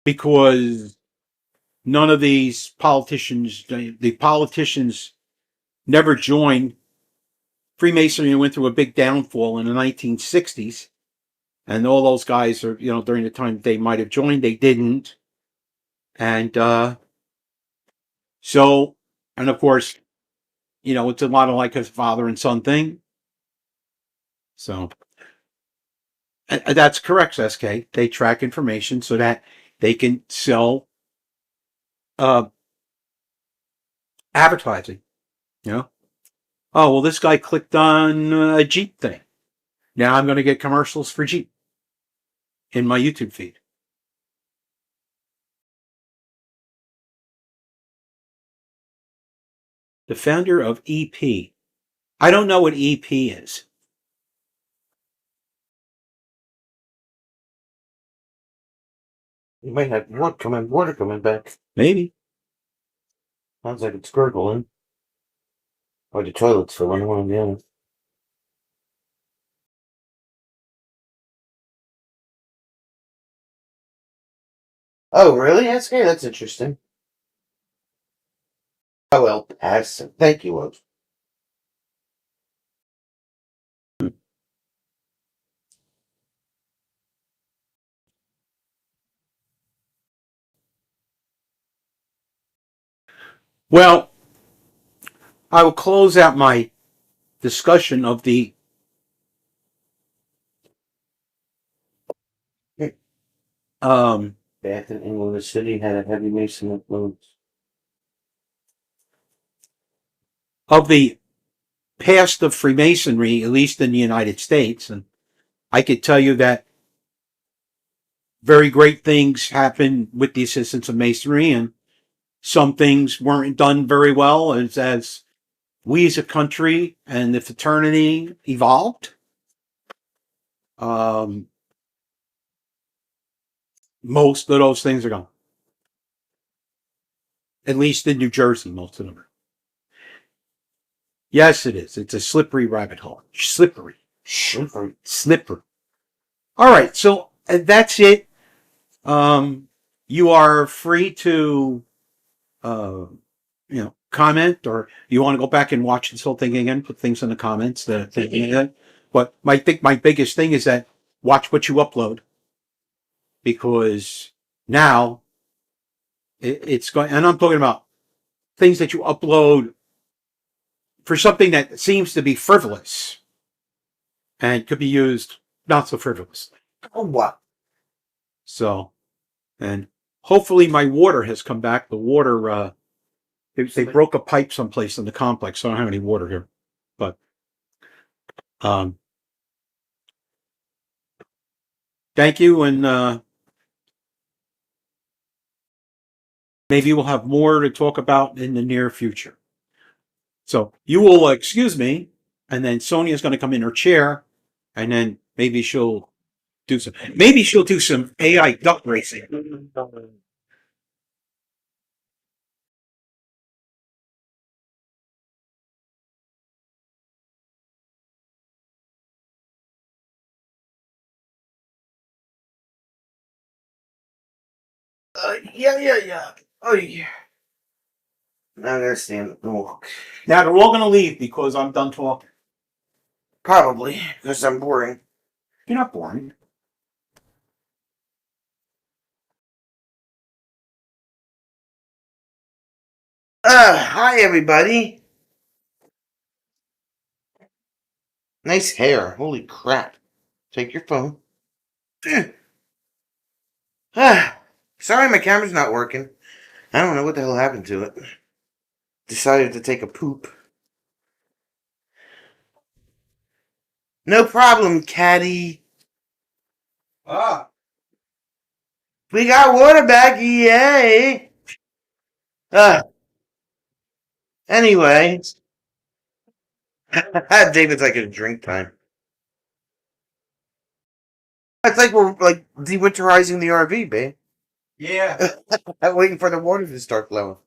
because none of these politicians, the politicians, never joined Freemasonry and went through a big downfall in the 1960s. And all those guys are, during the time they might have joined, they didn't. And so, and of course, it's a lot of like a father and son thing. So, and that's correct, SK. They track information so that they can sell advertising. Oh, well, this guy clicked on a Jeep thing. Now I'm going to get commercials for Jeep in my YouTube feed. The founder of EP. I don't know what EP is. You might have water coming back. Maybe. Sounds like it's gurgling. Or the toilet's filling, one or the other. Oh, really? SK? That's interesting. Oh, well, pass. Thank you, Oaks. Well, I will close out my discussion of the Bath in England, the city had a heavy Mason influence. of the past of Freemasonry, at least in the United States. And I could tell you that very great things happened with the assistance of Masonry, and some things weren't done very well as we as a country and the fraternity evolved. Most of those things are gone. At least in New Jersey, most of them are. Yes, it is. It's a slippery rabbit hole. Slippery. All right, so that's it. You are free to, comment, or you want to go back and watch this whole thing again. Put things in the comments. But I think my biggest thing is that watch what you upload, because now it's going. And I'm talking about things that you upload for something that seems to be frivolous and could be used not so frivolously. Oh, wow. So, and hopefully my water has come back. The water, they broke a pipe someplace in the complex, so I don't have any water here. But, thank you, and maybe we'll have more to talk about in the near future. So you will excuse me, and then Sonia's going to come in her chair, and then Maybe she'll do some. Maybe she'll do some AI duck racing. Yeah. Oh, yeah. Now I gotta stand up and walk. Now they're all gonna leave because I'm done talking. Probably, because I'm boring. You're not boring. Hi everybody. Nice hair. Holy crap. Take your phone. Sorry my camera's not working. I don't know what the hell happened to it. Decided to take a poop. No problem, Caddy. Ah. We got water back, yay! Anyway. David's like a drink time. It's like we're like dewinterizing the RV, babe. Yeah. I'm waiting for the water to start flowing.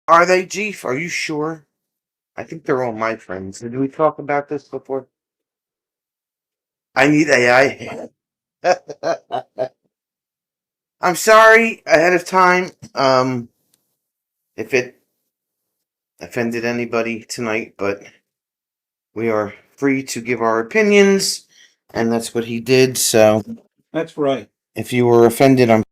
Are they, Jeef? Are you sure? I think they're all my friends. Did we talk about this before? I need AI. I'm sorry ahead of time. If it offended anybody tonight, but we are free to give our opinions, and that's what he did. So, That's right. if you were offended, I'm.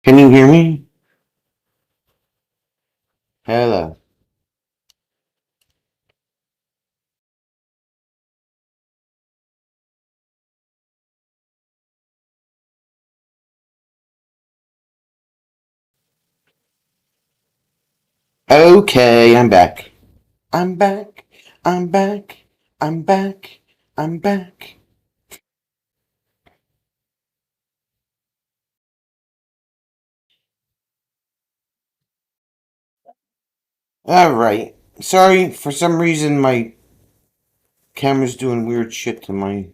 Can you hear me? Hello. Okay, I'm back. I'm back. I'm back. I'm back. I'm back. Alright. Sorry, for some reason my camera's doing weird shit to my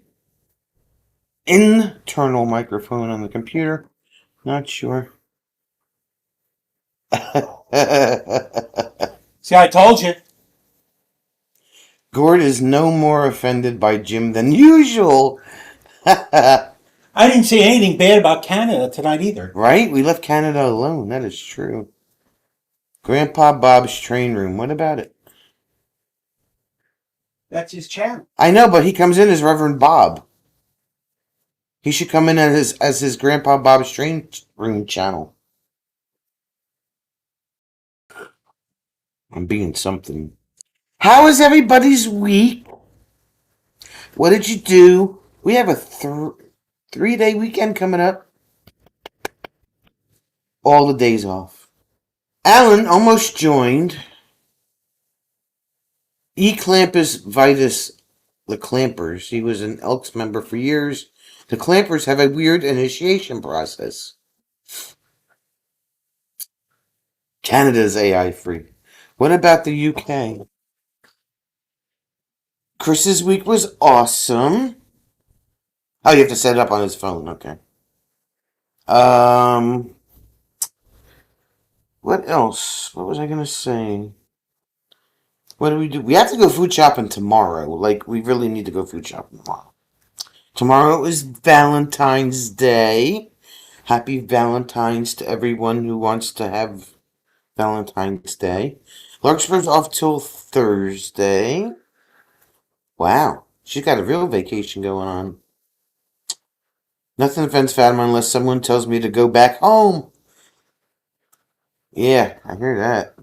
internal microphone on the computer. Not sure. See, I told you. Gord is no more offended by Jim than usual. I didn't say anything bad about Canada tonight either. Right? We left Canada alone. That is true. Grandpa Bob's train room. What about it? That's his channel. I know, but he comes in as Reverend Bob. He should come in as his Grandpa Bob's train room channel. I'm being something. How is everybody's week? What did you do? We have a 3-day weekend coming up. All the days off. Alan almost joined. Eclampus vitus the Clampers. He was an Elks member for years. The Clampers have a weird initiation process. Canada's AI free. What about the UK? Chris's week was awesome. Oh, you have to set it up on his phone. Okay. What else? What was I gonna say? What do we do? We have to go food shopping tomorrow. Like, we really need to go food shopping tomorrow. Tomorrow is Valentine's Day. Happy Valentine's to everyone who wants to have Valentine's Day. Larkspur's off till Thursday. Wow. She's got a real vacation going on. Nothing offends Fatima unless someone tells me to go back home. Yeah, I hear that.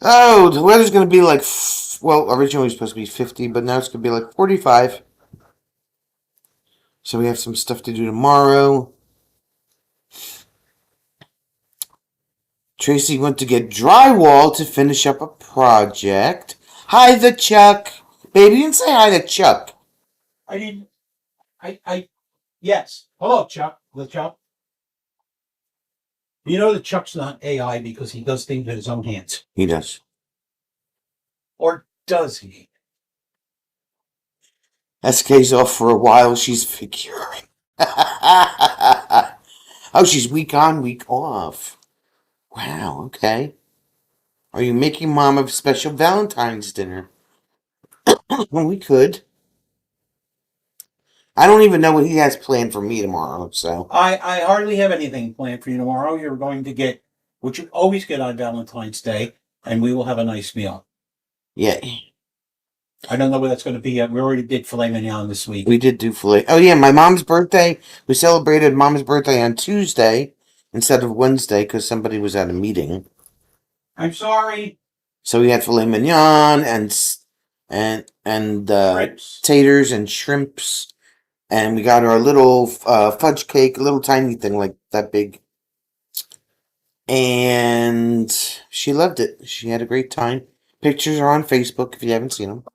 Oh, the weather's going to be like, well, originally it was supposed to be 50, but now it's going to be like 45. So we have some stuff to do tomorrow. Tracy went to get drywall to finish up a project. Hi, the Chuck. Baby, you didn't say hi to Chuck. I didn't. Yes. Hello, Chuck. The Chuck. You know that Chuck's not AI because he does things with his own hands. He does. Or does he? SK's off for a while. She's figuring. Oh, she's week on, week off. Wow, okay. Are you making Mom a special Valentine's dinner? Well, we could. I don't even know what he has planned for me tomorrow, so. I hardly have anything planned for you tomorrow. You're going to get what you always get on Valentine's Day, and we will have a nice meal. Yeah. I don't know what that's going to be yet. We already did filet mignon this week. We did do filet. Oh, yeah, my mom's birthday. We celebrated Mom's birthday on Tuesday instead of Wednesday because somebody was at a meeting. I'm sorry. So we had filet mignon and taters and shrimps. And we got our little fudge cake, a little tiny thing like that big. And she loved it. She had a great time. Pictures are on Facebook if you haven't seen them.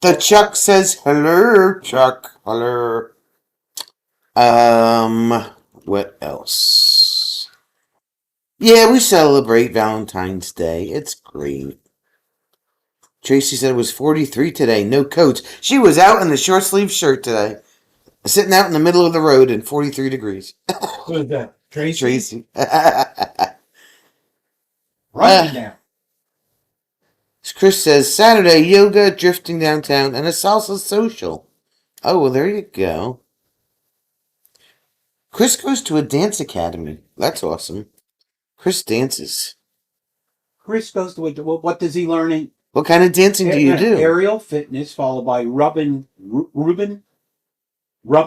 The Chuck says, hello, Chuck. Hello. What else? Yeah, we celebrate Valentine's Day. It's great. Tracy said it was 43 today, no coats. She was out in the short sleeve shirt today. Sitting out in the middle of the road in 43 degrees. Who is that? Tracy? Tracy. Right now. Chris says, Saturday, yoga, drifting downtown, and a salsa social. Oh, well, there you go. Chris goes to a dance academy. That's awesome. Chris dances. Chris goes to what does he learn in? What kind of dancing do you do? Aerial fitness, followed by Ruben. The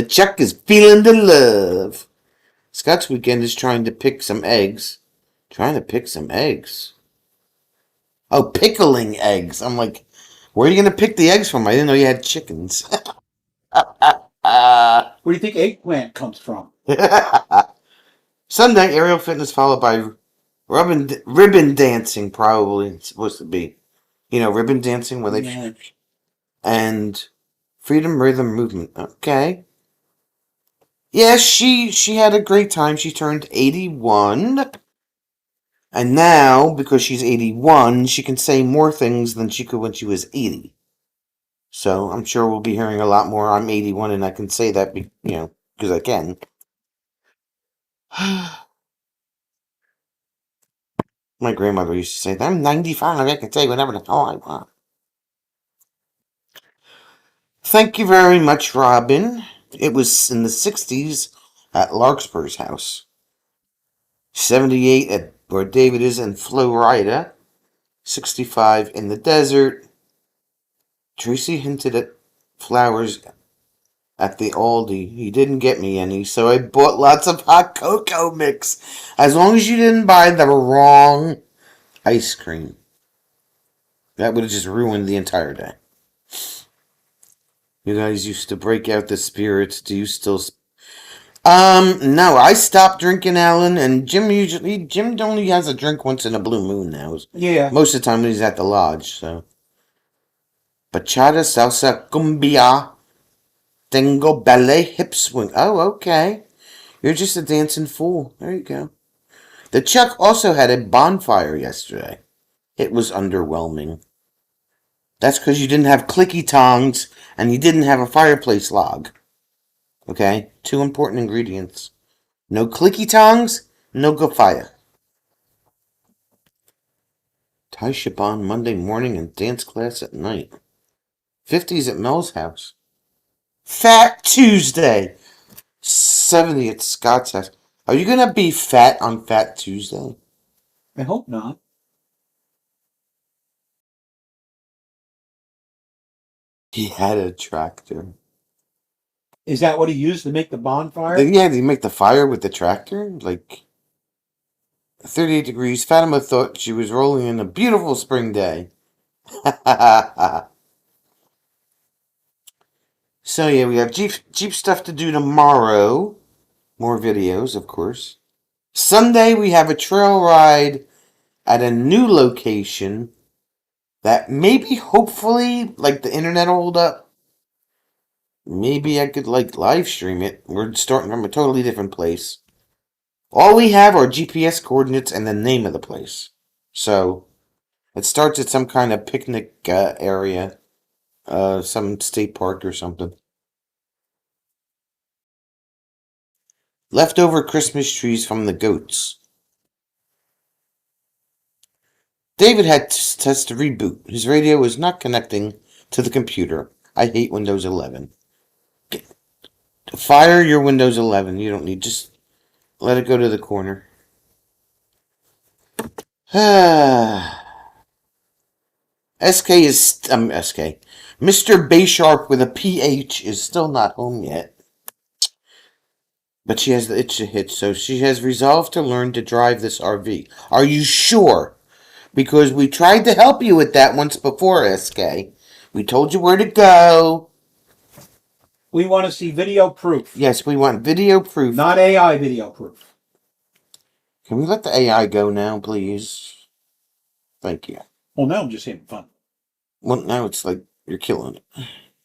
Chuck is feeling the love. Scott's weekend is trying to pick some eggs. Trying to pick some eggs. Oh, pickling eggs. I'm like, where are you going to pick the eggs from? I didn't know you had chickens. Where do you think eggplant comes from? Sunday, aerial fitness followed by ribbon dancing, probably it's supposed to be. You know, ribbon dancing where they... Yeah. And freedom rhythm movement. Okay. Yeah, she had a great time. She turned 81. And now, because she's 81, she can say more things than she could when she was 80. So I'm sure we'll be hearing a lot more. I'm 81 and I can say that, because I can. My grandmother used to say, I'm 95, I can say whatever the hell I want. Thank you very much, Robin. It was in the 60s at Larkspur's house. 78 at where David is in Florida. 65 in the desert. Tracy hinted at flowers at the Aldi. He didn't get me any, so I bought lots of hot cocoa mix. As long as you didn't buy the wrong ice cream. That would have just ruined the entire day. You guys used to break out the spirits. Do you still... No, I stopped drinking, Alan, and Jim only has a drink once in a blue moon now. Yeah. Most of the time when he's at the lodge, so. Bachata, salsa, cumbia, tango, ballet, hip swing. Oh, okay. You're just a dancing fool. There you go. The Chuck also had a bonfire yesterday. It was underwhelming. That's because you didn't have clicky tongs and you didn't have a fireplace log. Okay? Two important ingredients. No clicky tongs, no go fire. Tai Shaban Monday morning and dance class at night. 50s at Mel's house. Fat Tuesday. 70 at Scott's house. Are you gonna be fat on Fat Tuesday? I hope not. He had a tractor. Is that what he used to make the bonfire? Yeah, did he make the fire with the tractor? Like 38 degrees. Fatima thought she was rolling in a beautiful spring day. So yeah, we have Jeep stuff to do tomorrow. More videos, of course. Sunday we have a trail ride at a new location that maybe, hopefully, like the internet will hold up. Maybe I could like live stream it. We're starting from a totally different place. All we have are GPS coordinates and the name of the place. So it starts at some kind of picnic area, some state park or something. Leftover Christmas trees from the goats. David had to test a reboot. His radio was not connecting to the computer. I hate Windows 11. Fire your Windows 11. You don't need, just let it go to the corner. SK is, SK. Mr. Baysharp with a PH is still not home yet. But she has the itch to hit, so she has resolved to learn to drive this RV. Are you sure? Because we tried to help you with that once before, SK. We told you where to go. We want to see video proof. Yes, we want video proof. Not AI video proof. Can we let the AI go now, please? Thank you. Well, now I'm just having fun. Well, now it's like you're killing it.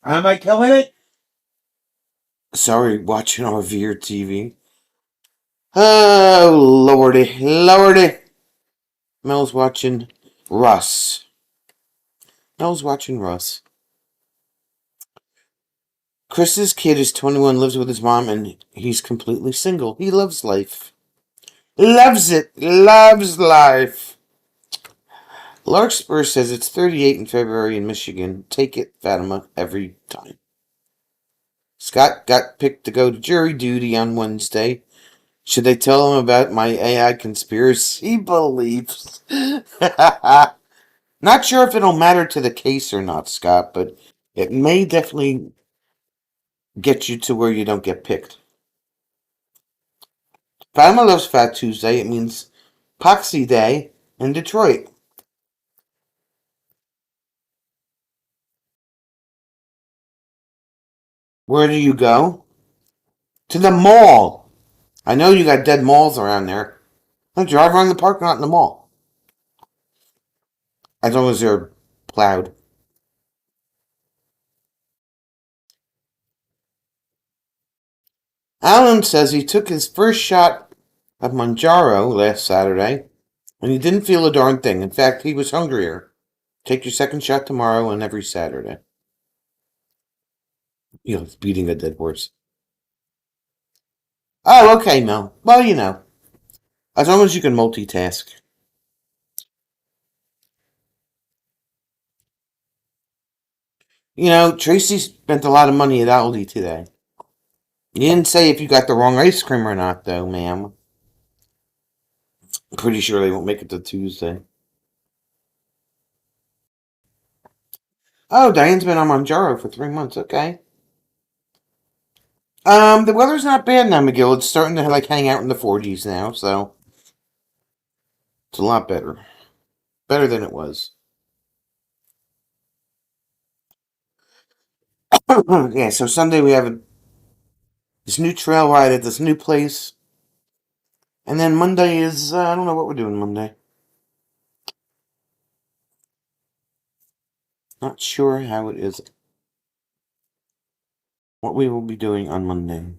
Am I killing it? Sorry, watching RV or TV. Oh, lordy, lordy. Mel's watching Russ. Chris's kid is 21, lives with his mom, and he's completely single. He loves life. Loves it. Loves life. Larkspur says it's 38 in February in Michigan. Take it, Fatima, every time. Scott got picked to go to jury duty on Wednesday. Should they tell him about my AI conspiracy beliefs? Not sure if it'll matter to the case or not, Scott, but it may definitely get you to where you don't get picked. Fatima loves Fat Tuesday. It means Poxy Day in Detroit. Where do you go? To the mall. I know you got dead malls around there. I'll drive around the parking lot in the mall. As long as they're plowed. Alan says he took his first shot of Manjaro last Saturday, and he didn't feel a darn thing. In fact, he was hungrier. Take your second shot tomorrow and every Saturday. You know, it's beating a dead horse. Oh, okay, Mel. Well, you know. As long as you can multitask. You know, Tracy spent a lot of money at Aldi today. You didn't say if you got the wrong ice cream or not, though, ma'am. I'm pretty sure they won't make it to Tuesday. Oh, Diane's been on Manjaro for 3 months. Okay. The weather's not bad now, McGill. It's starting to like hang out in the 40s now, so it's a lot better. Better than it was. Yeah, so Sunday we have this new trail ride at this new place. And then Monday is, I don't know what we're doing Monday. Not sure how it is, what we will be doing on Monday.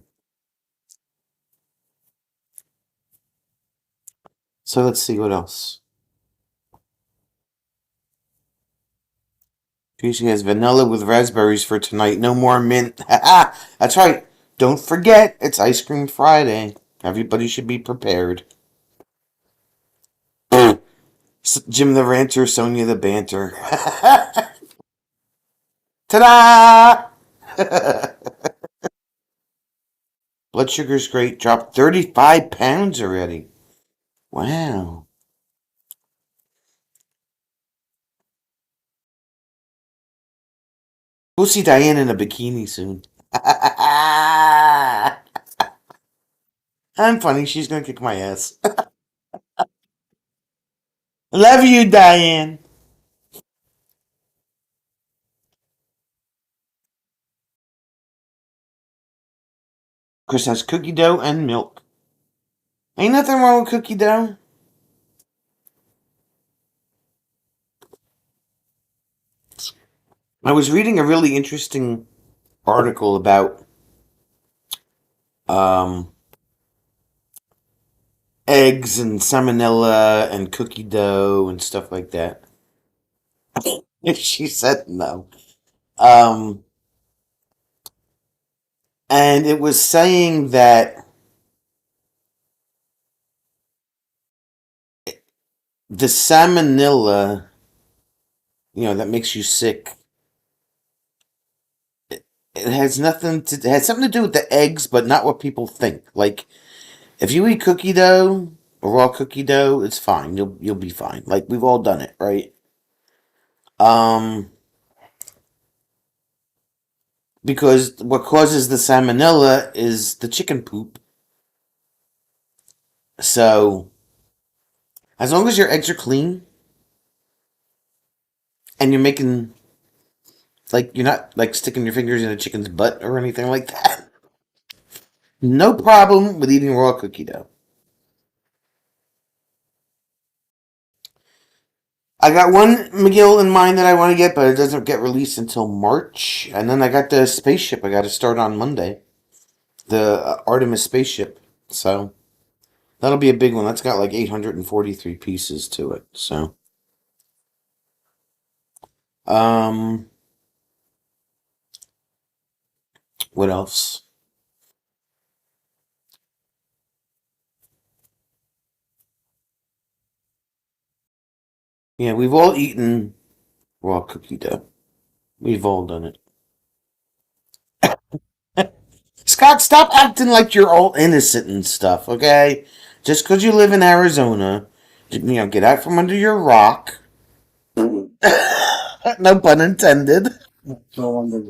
So let's see what else. She has vanilla with raspberries for tonight. No more mint. That's right. Don't forget, it's Ice Cream Friday. Everybody should be prepared. Jim the Ranter, Sonia the Banter. Ta-da! Blood sugar's great. Dropped 35 pounds already. Wow. We'll see Diane in a bikini soon. I'm funny. She's gonna kick my ass. Love you, Diane. Chris has cookie dough and milk. Ain't nothing wrong with cookie dough. I was reading a really interesting article about um, eggs and salmonella and cookie dough and stuff like that. She said no. Um, and it was saying that the salmonella, that makes you sick. It has it has something to do with the eggs, but not what people think. Like, if you eat cookie dough, raw cookie dough, it's fine. You'll be fine. Like, we've all done it, right? Um, because what causes the salmonella is the chicken poop. So, as long as your eggs are clean and you're making, like, you're not, like, sticking your fingers in a chicken's butt or anything like that, no problem with eating raw cookie dough. I got one McGill in mind that I want to get, but it doesn't get released until March. And then I got the spaceship I got to start on Monday. The Artemis spaceship. So, that'll be a big one. That's got like 843 pieces to it. So, um, what else? Yeah, we've all eaten raw cookie dough. We've all done it. Scott, stop acting like you're all innocent and stuff, okay? Just because you live in Arizona, get out from under your rock. No pun intended. So under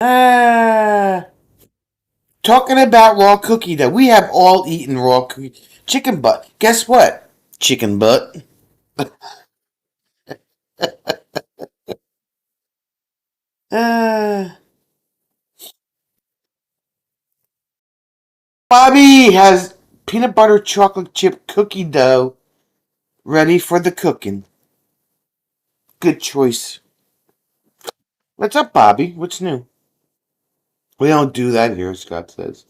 Ah, talking about raw cookie dough. We have all eaten raw cookie chicken butt. Guess what? Chicken butt. Uh, Bobby has peanut butter chocolate chip cookie dough ready for the cooking. Good choice. What's up, Bobby? What's new? We don't do that here, Scott says.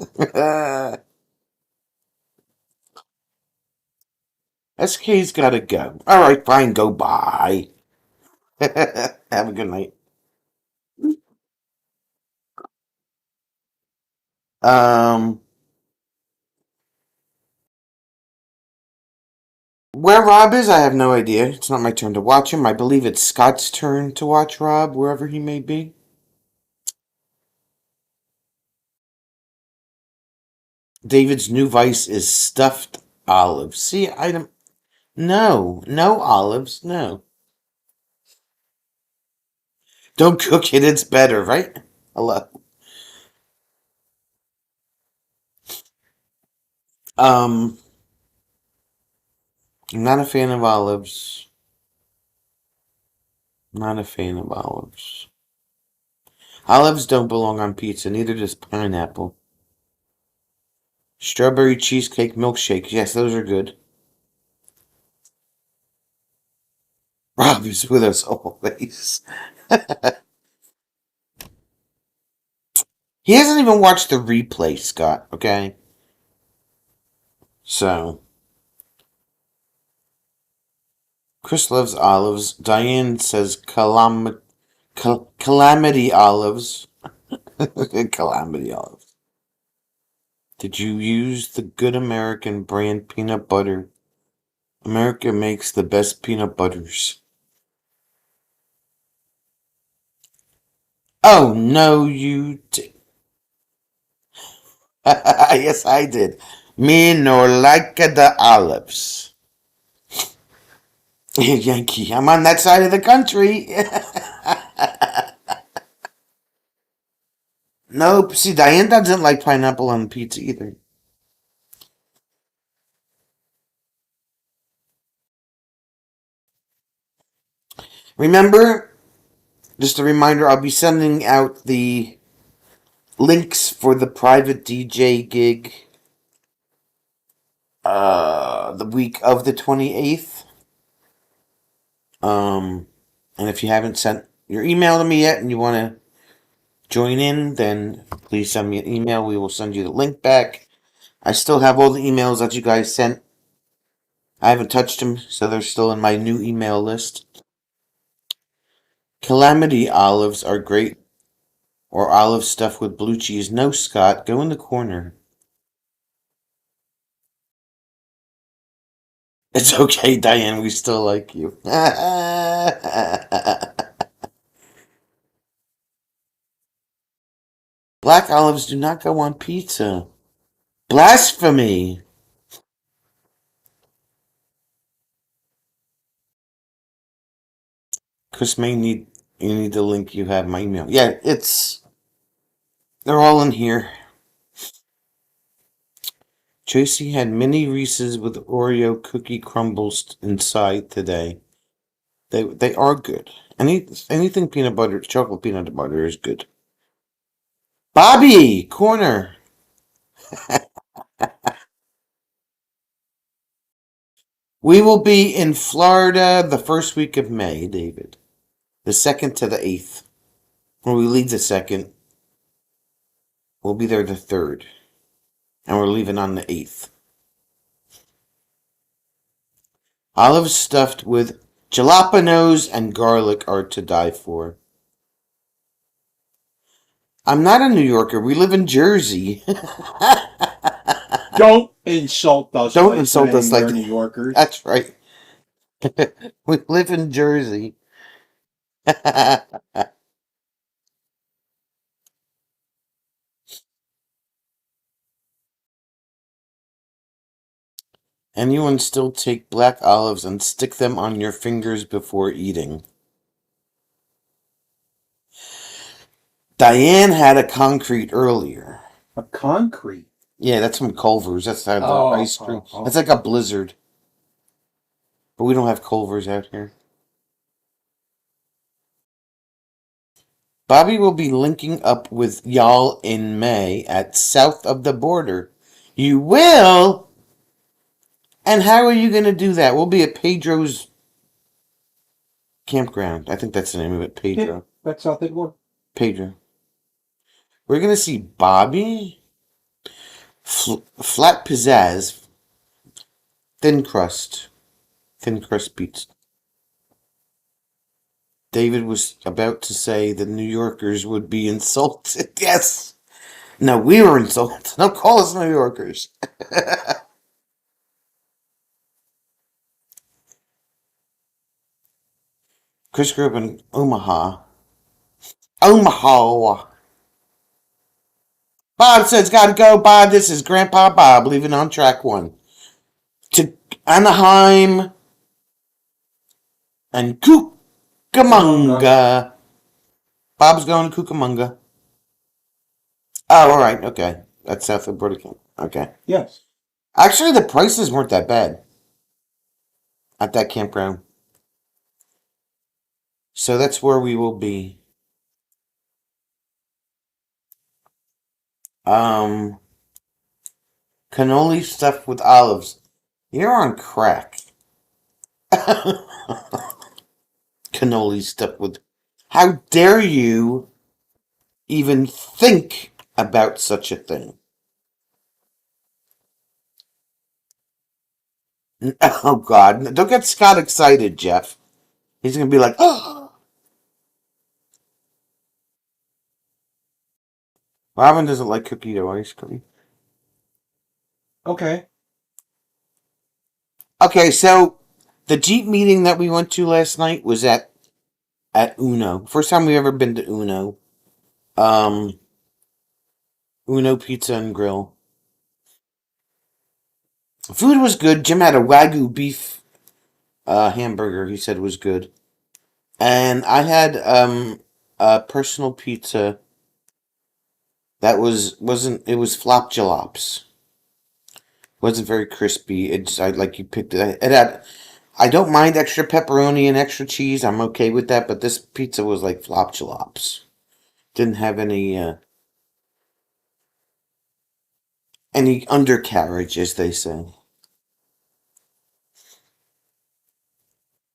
SK's gotta go. Alright, fine, go bye. Have a good night. Um, where Rob is, I have no idea. It's not my turn to watch him. I believe it's Scott's turn to watch Rob, wherever he may be. David's new vice is stuffed olives. See, I don't. No olives, no. Don't cook it, it's better, right? Hello. Um, I'm not a fan of olives. Not a fan of olives. Olives don't belong on pizza, neither does pineapple. Strawberry cheesecake milkshake. Yes, those are good. Rob is with us always. He hasn't even watched the replay, Scott, okay? So, Chris loves olives. Diane says calamity olives. Calamity olives. Did you use the Good American brand peanut butter? America makes the best peanut butters. Oh, no, you did. Yes, I did. Me nor like the olives. Yankee, I'm on that side of the country. Nope. See, Diane doesn't like pineapple on pizza either. Remember, just a reminder, I'll be sending out the links for the private DJ gig the week of the 28th. And if you haven't sent your email to me yet and you want to join in, then please send me an email. We will send you the link back. I still have all the emails that you guys sent. I haven't touched them, so they're still in my new email list. Calamity olives are great, or olive stuffed with blue cheese. No, Scott, go in the corner. It's okay, Diane, we still like you. Black olives do not go on pizza. Blasphemy! Chris may need you need the link you have my email. Yeah, they're all in here. Tracy had mini Reese's with Oreo cookie crumbles inside today. They are good. Anything peanut butter, chocolate peanut butter is good. Bobby corner. We will be in Florida the first week of May, David. The 2nd to the 8th. When we leave the 2nd, we'll be there the 3rd. And we're leaving on the 8th. Olives stuffed with jalapenos and garlic are to die for. I'm not a New Yorker. We live in Jersey. Don't insult us. Don't insult us like New Yorkers. That's right. We live in Jersey. Anyone still take black olives and stick them on your fingers before eating? Diane had a concrete earlier. A concrete? Yeah, that's from Culver's. That's how the ice cream. That's like a blizzard. But we don't have Culver's out here. Bobby will be linking up with y'all in May at South of the Border. You will? And how are you going to do that? We'll be at Pedro's campground. I think that's the name of it, Pedro. Yeah, that's how they work. Pedro. We're going to see Bobby, Flat Pizzazz, Thin Crust Pizza. David was about to say the New Yorkers would be insulted. Yes. No, we were insulted. Don't call us New Yorkers. Chris grew up in Omaha. Omaha. Bob says, gotta go, Bob. This is Grandpa Bob leaving on track 1. To Anaheim and Cucamonga. Bob's going to Cucamonga. Oh, alright, okay. That's south of Burlington. Okay. Yes. Actually, the prices weren't that bad at that campground. So that's where we will be. Um, Cannoli stuffed with olives. You're on crack. Cannoli stuffed with. How dare you even think about such a thing? Oh God! Don't get Scott excited, Jeff. He's gonna be like, "Oh." Robin doesn't like cookie dough ice cream. Okay. Okay, so the Jeep meeting that we went to last night was at Uno. First time we ever been to Uno. Um, Uno Pizza and Grill. Food was good. Jim had a Wagyu beef hamburger. He said was good, and I had a personal pizza that wasn't it was flop jalops. Wasn't very crispy. It's I like you picked it. It had. I don't mind extra pepperoni and extra cheese. I'm okay with that. But this pizza was like flop jalops. Didn't have any undercarriage, as they say.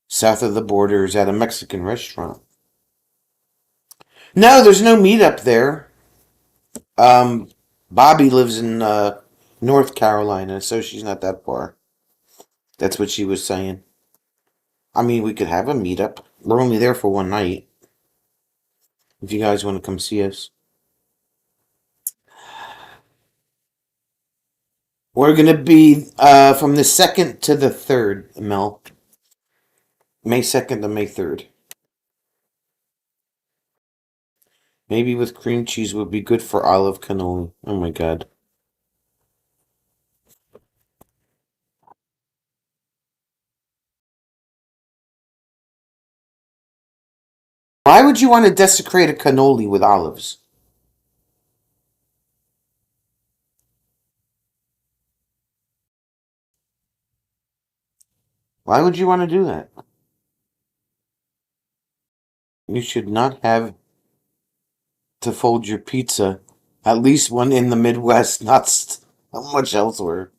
South of the border is at a Mexican restaurant. No, there's no meat up there. Um, Bobby lives in North Carolina, so she's not that far. That's what she was saying. I mean, we could have a meetup. We're only there for one night. If you guys want to come see us, we're gonna be from the 2nd to the 3rd, Mel. May 2nd to May 3rd. Maybe with cream cheese would be good for olive cannoli. Oh my God. Why would you want to desecrate a cannoli with olives? Why would you want to do that? You should not have to fold your pizza. At least one in the Midwest, not much elsewhere.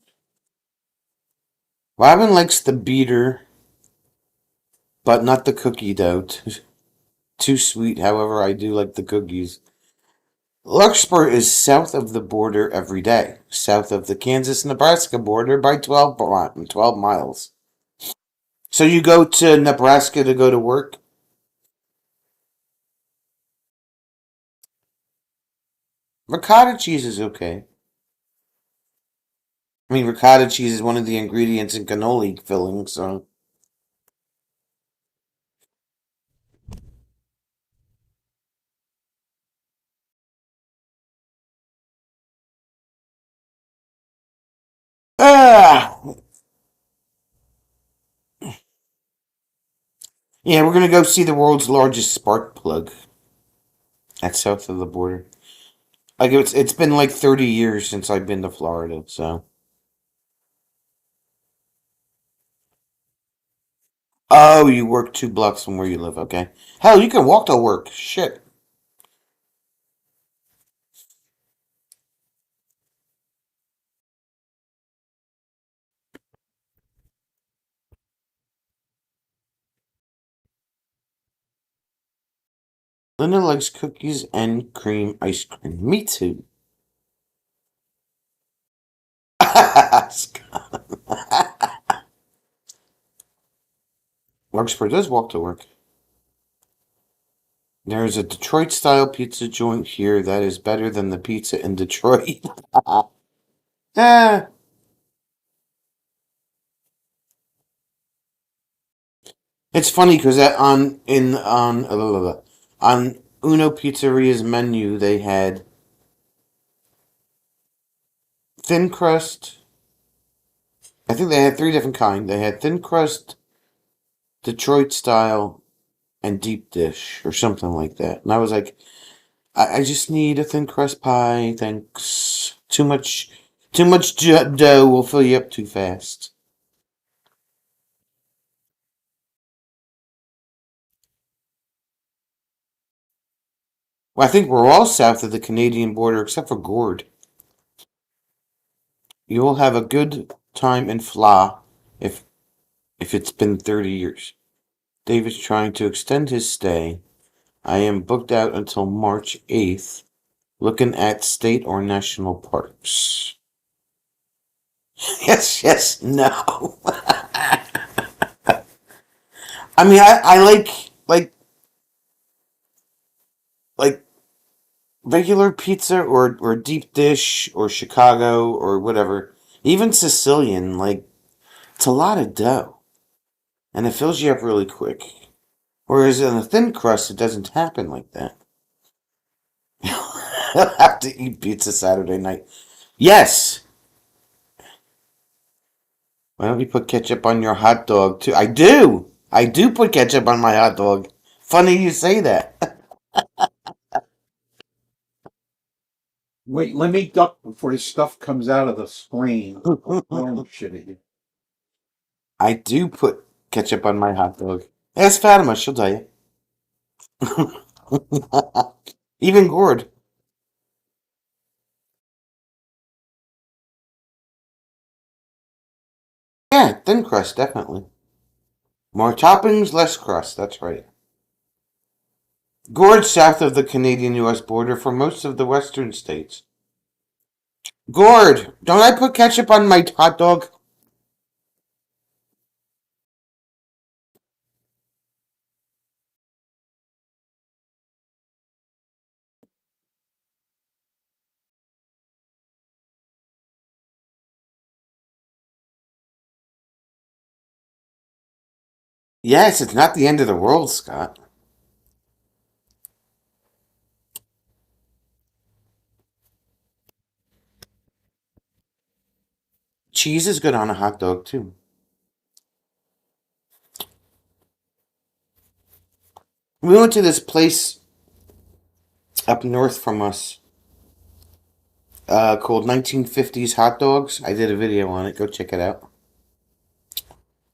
Robin likes the beater, but not the cookie dough. Too sweet, however, I do like the cookies. Larkspur is south of the border every day, south of the Kansas-Nebraska border by 12 miles. So you go to Nebraska to go to work? Ricotta cheese is okay. I mean, ricotta cheese is one of the ingredients in cannoli filling, so. Ah! Yeah, we're gonna go see the world's largest spark plug at south of the border. Like it's been like 30 years since I've been to Florida, so. Oh, you work 2 blocks from where you live, okay. Hell, you can walk to work. Shit. Linda likes cookies and cream ice cream. Me too. Larkspur does walk to work. There's a Detroit style pizza joint here that is better than the pizza in Detroit. Ah, it's funny because on Uno Pizzeria's menu they had thin crust. I think they had three different kinds. They had thin crust, Detroit style, and deep dish or something like that. And I was like, I just need a thin crust pie, thanks. Too much dough will fill you up too fast. Well, I think we're all south of the Canadian border except for Gord. You will have a good time in Fla if it's been 30 years. David's trying to extend his stay. I am booked out until March 8th, looking at state or national parks. Yes, yes, no. I mean, I like regular pizza or deep dish or Chicago or whatever. Even Sicilian, like it's a lot of dough and it fills you up really quick. Whereas in a thin crust, it doesn't happen like that. I'll have to eat pizza Saturday night. Yes. Why don't you put ketchup on your hot dog too? I do. I do put ketchup on my hot dog. Funny you say that. Wait, let me duck before this stuff comes out of the screen. Oh, shit. I do put ketchup on my hot dog. Ask Fatima, she'll tell you. Even Gord. Yeah, thin crust, definitely. More toppings, less crust, that's right. Gord's south of the Canadian-US border for most of the western states. Gord, don't I put ketchup on my hot dog? Yes, it's not the end of the world, Scott. Cheese is good on a hot dog, too. We went to this place up north from us called 1950s Hot Dogs. I did a video on it. Go check it out.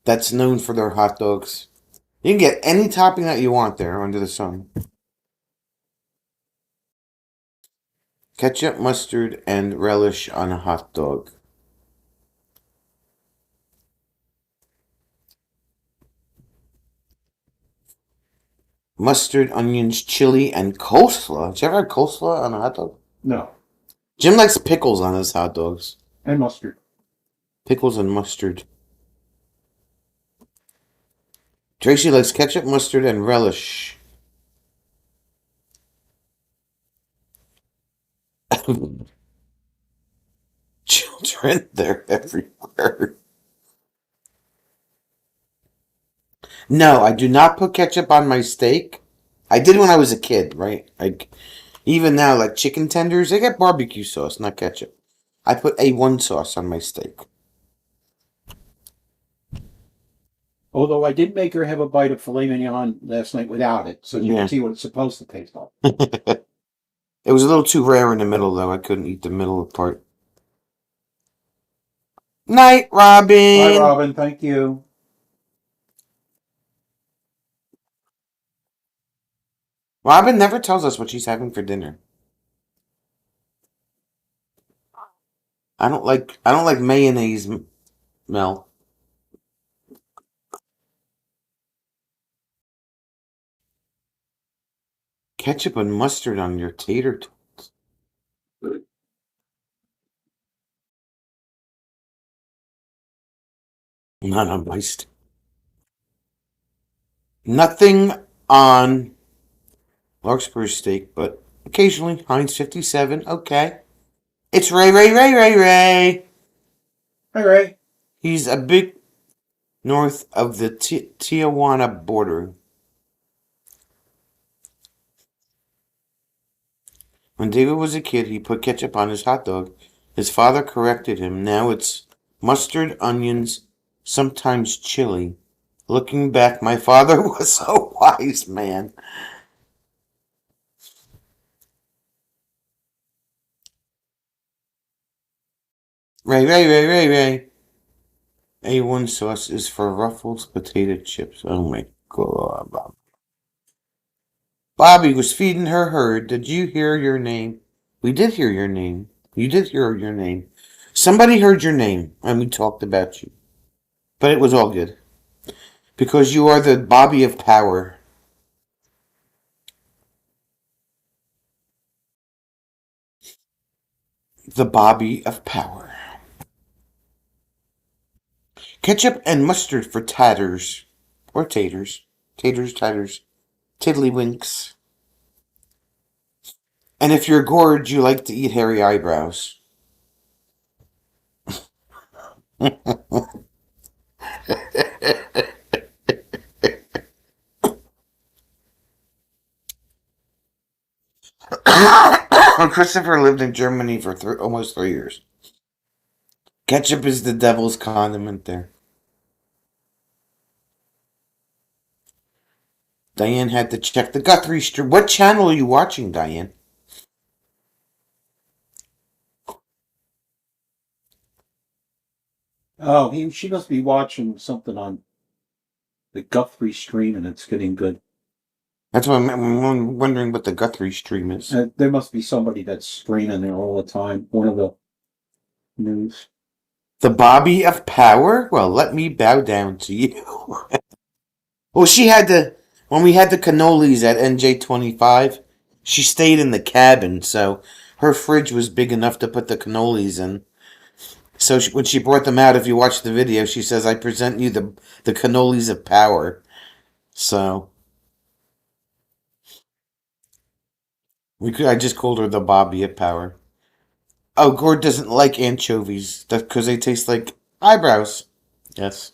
That's known for their hot dogs. You can get any topping that you want there under the sun. Ketchup, mustard, and relish on a hot dog. Mustard, onions, chili, and coleslaw. Did you ever have coleslaw on a hot dog? No. Jim likes pickles on his hot dogs. And mustard. Pickles and mustard. Tracy likes ketchup, mustard, and relish. Children, they're everywhere. No, I do not put ketchup on my steak. I did when I was a kid, right? Like even now, like chicken tenders, they get barbecue sauce, not ketchup. I put A1 sauce on my steak. Although I did make her have a bite of filet mignon last night without it, so you Yeah. can see what it's supposed to taste like. It was a little too rare in the middle, though. I couldn't eat the middle part. Night, Robin. Bye, Robin. Thank you. Robin never tells us what she's having for dinner. I don't like mayonnaise, Mel. Ketchup and mustard on your tater tots. Not on my steak. Nothing on Larkspur steak, but occasionally Heinz 57. Okay. It's Ray. Hi, Ray. He's a bit north of the Tijuana border. When David was a kid, he put ketchup on his hot dog. His father corrected him. Now it's mustard, onions, sometimes chili. Looking back, my father was a wise man. Ray. A1 sauce is for Ruffles potato chips. Oh my god. Bobby was feeding her herd. Did you hear your name? We did hear your name. You did hear your name. Somebody heard your name, and we talked about you. But it was all good. Because you are the Bobby of power. The Bobby of power. Ketchup and mustard for tatters. Or taters. Taters, tatters. Tiddlywinks. And if you're gorge, you like to eat hairy eyebrows. Christopher lived in Germany for almost 3 years. Ketchup is the devil's condiment there. Diane had to check the Guthrie Street. What channel are you watching, Diane? Oh, she must be watching something on the Guthrie stream, and it's getting good. That's what I'm wondering what the Guthrie stream is. There must be somebody that's streaming there all the time. One of the news. The Bobby of Power? Well, let me bow down to you. Well, she had to, when we had the cannolis at NJ25, she stayed in the cabin, so her fridge was big enough to put the cannolis in. So when she brought them out, if you watch the video, she says, I present you the cannolis of power. So I just called her the Bobby of power. Oh, Gord doesn't like anchovies. That's because they taste like eyebrows. Yes.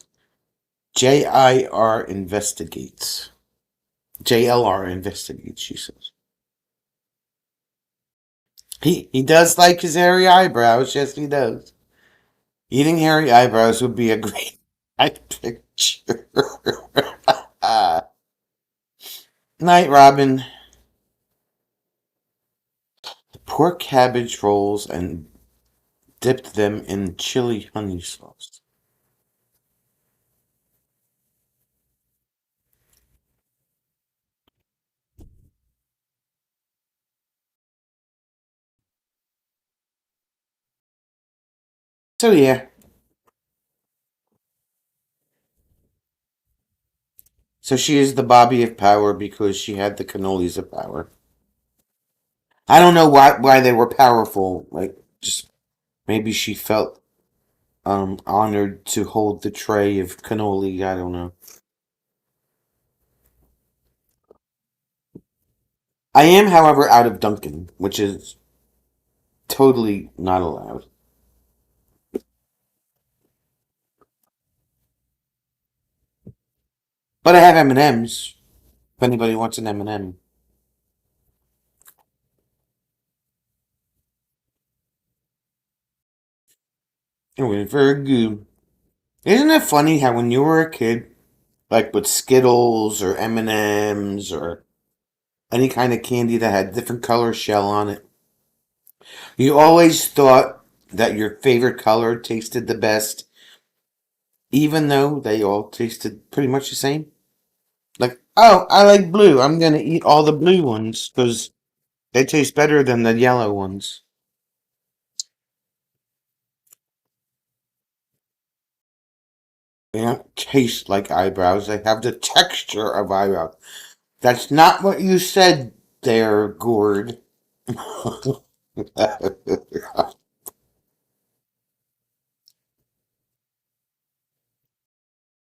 JIR investigates. JLR investigates, she says. He does like his hairy eyebrows. Yes, he does. Eating hairy eyebrows would be a great picture. Night, Robin. Pork cabbage rolls and dipped them in chili honey sauce. So yeah. So she is the Bobby of power because she had the cannolis of power. I don't know why they were powerful. Like, just maybe she felt honored to hold the tray of cannoli. I don't know. I am, however, out of Dunkin', which is totally not allowed. But I have M&Ms. If anybody wants an M&M. It was very good. Isn't it funny how when you were a kid, like with Skittles or M&Ms or any kind of candy that had different color shell on it, you always thought that your favorite color tasted the best, even though they all tasted pretty much the same? Like, oh, I like blue. I'm going to eat all the blue ones because they taste better than the yellow ones. They don't taste like eyebrows. They have the texture of eyebrows. That's not what you said there, Gord.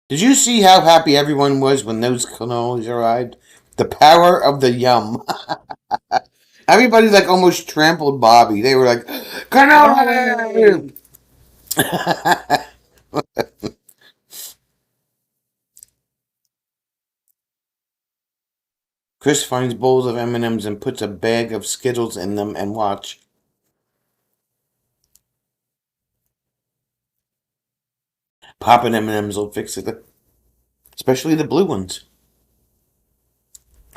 Did you see how happy everyone was when those cannolis arrived? The power of the yum. Everybody like almost trampled Bobby. They were like, cannoli! Chris finds bowls of M&Ms and puts a bag of Skittles in them and watch. Popping M&Ms will fix it. Especially the blue ones.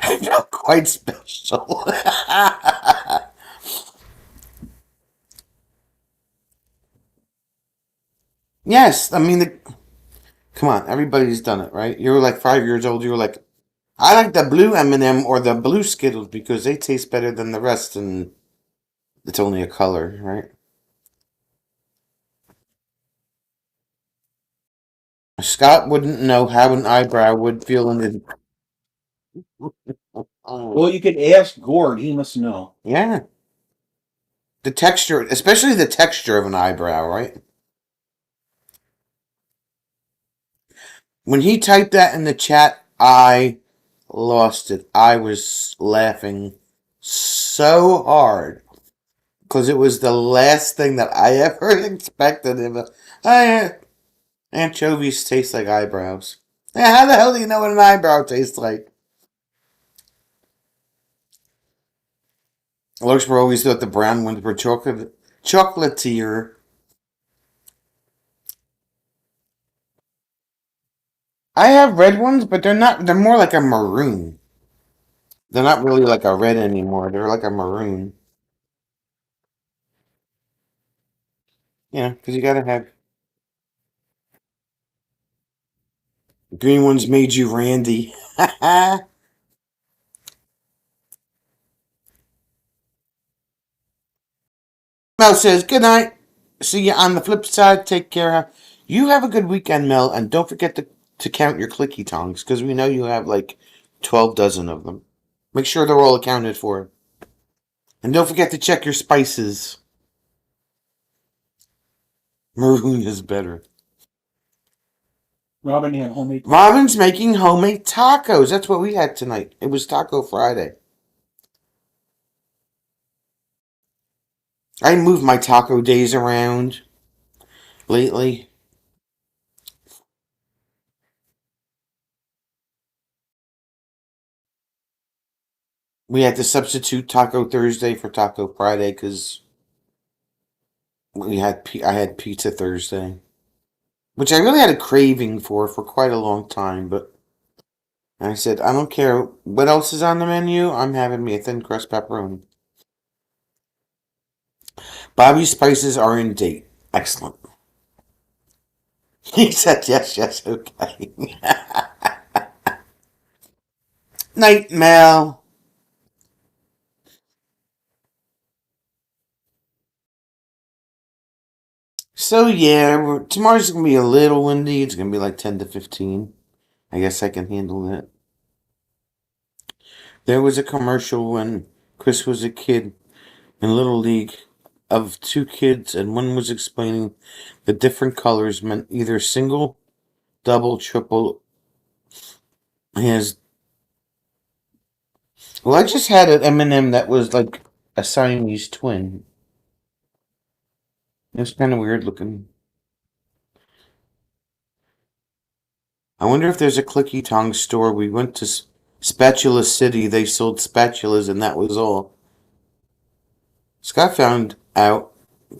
I felt quite special. Yes, I mean, come on, everybody's done it, right? You were like 5 years old. You were like, I like the blue M&M or the blue Skittles because they taste better than the rest, and it's only a color, right? Scott wouldn't know how an eyebrow would feel in the. Well, you could ask Gord. He must know. Yeah. The texture, especially the texture of an eyebrow, right? When he typed that in the chat, I lost it. I was laughing so hard because it was the last thing that I ever expected. Anchovies taste like eyebrows. Yeah, how the hell do you know what an eyebrow tastes like? Larkspur always thought the brown ones were chocolatier. I have red ones, but they're not. They're more like a maroon. They're not really like a red anymore. They're like a maroon. Yeah, because you gotta have green ones made you Randy. Mel says good night. See you on the flip side. Take care. You have a good weekend, Mel, and don't forget to count your clicky tongs because we know you have like 12 dozen of them. Make sure they're all accounted for. And don't forget to check your spices. Maroon is better. Robin had homemade. Robin's making homemade tacos. That's what we had tonight. It was Taco Friday. I moved my taco days around lately. We had to substitute Taco Thursday for Taco Friday because I had Pizza Thursday, which I really had a craving for quite a long time. But I said I don't care what else is on the menu. I'm having me a thin crust pepperoni. Bobby's spices are in date. Excellent. He said yes, yes, okay. Night, Mel. So yeah, tomorrow's gonna be a little windy. It's gonna be like 10 to 15. I guess I can handle that. There was a commercial when Chris was a kid in Little League of two kids, and one was explaining the different colors meant either single, double, triple. His well, I just had an M&M that was like a Siamese twin. It was kind of weird looking. I wonder if there's a Clicky Tong store. We went to Spatula City. They sold spatulas, and that was all. Scott found out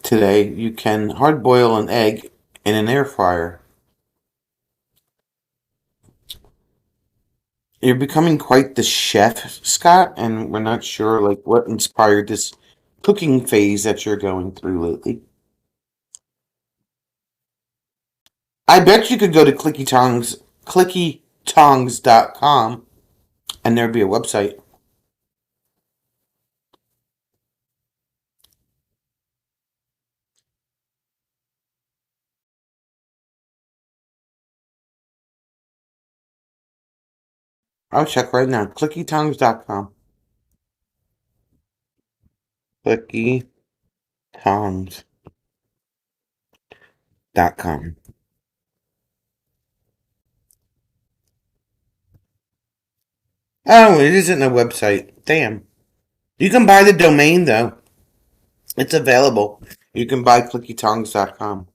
today you can hard boil an egg in an air fryer. You're becoming quite the chef, Scott, and we're not sure like what inspired this cooking phase that you're going through lately. I bet you could go to clickytongs.com and there'd be a website. I'll check right now. Clickytongs.com. Clickytongs.com. Oh, it isn't a website. Damn. You can buy the domain though. It's available. You can buy clickytongs.com.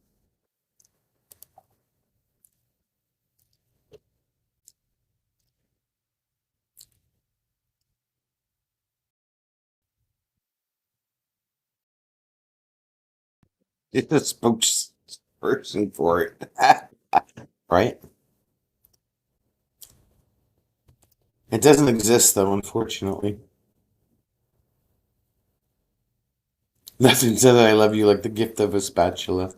It's a spokesperson for it. Right? It doesn't exist though, unfortunately. Nothing says I love you like the gift of a spatula.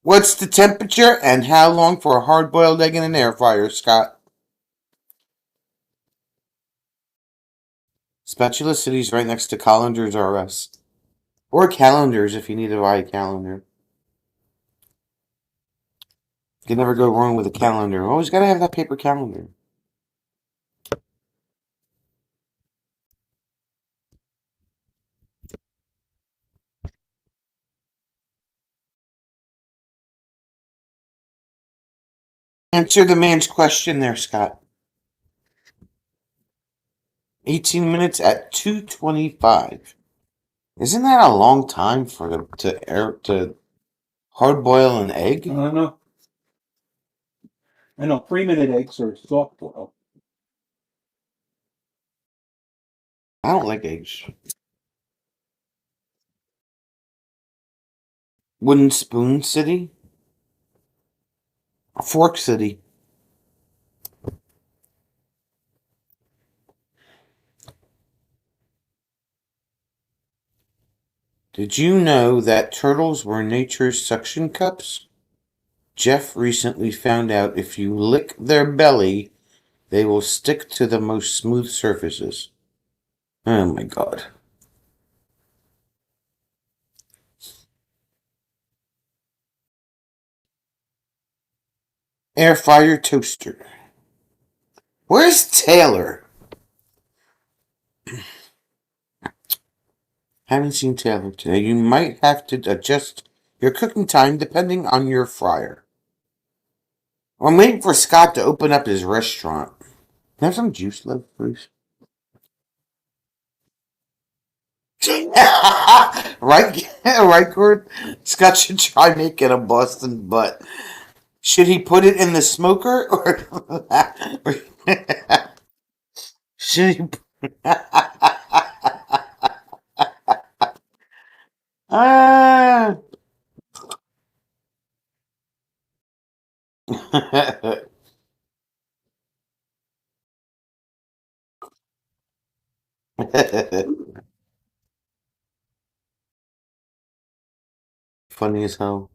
What's the temperature and how long for a hard boiled egg in an air fryer, Scott? Spatula City's right next to Collander's RS. Or Calendars if you need to buy a calendar. You can never go wrong with a calendar. Always gotta have that paper calendar. Answer the man's question there, Scott. 18 minutes at 2:25. Isn't that a long time for them to hard boil an egg? I don't know. I know 3-minute eggs are soft boiled. I don't like eggs. Wooden Spoon City? Fork City. Did you know that turtles were nature's suction cups? Jeff recently found out if you lick their belly, they will stick to the most smooth surfaces. Oh my god. Air fryer toaster. Where's Taylor? Haven't seen Taylor today. You might have to adjust your cooking time depending on your fryer. I'm waiting for Scott to open up his restaurant. Can I have some juice left, please? Right, right, Gord? Scott should try making a Boston butt. Should he put it in the smoker or should he? Ah. Funny as hell.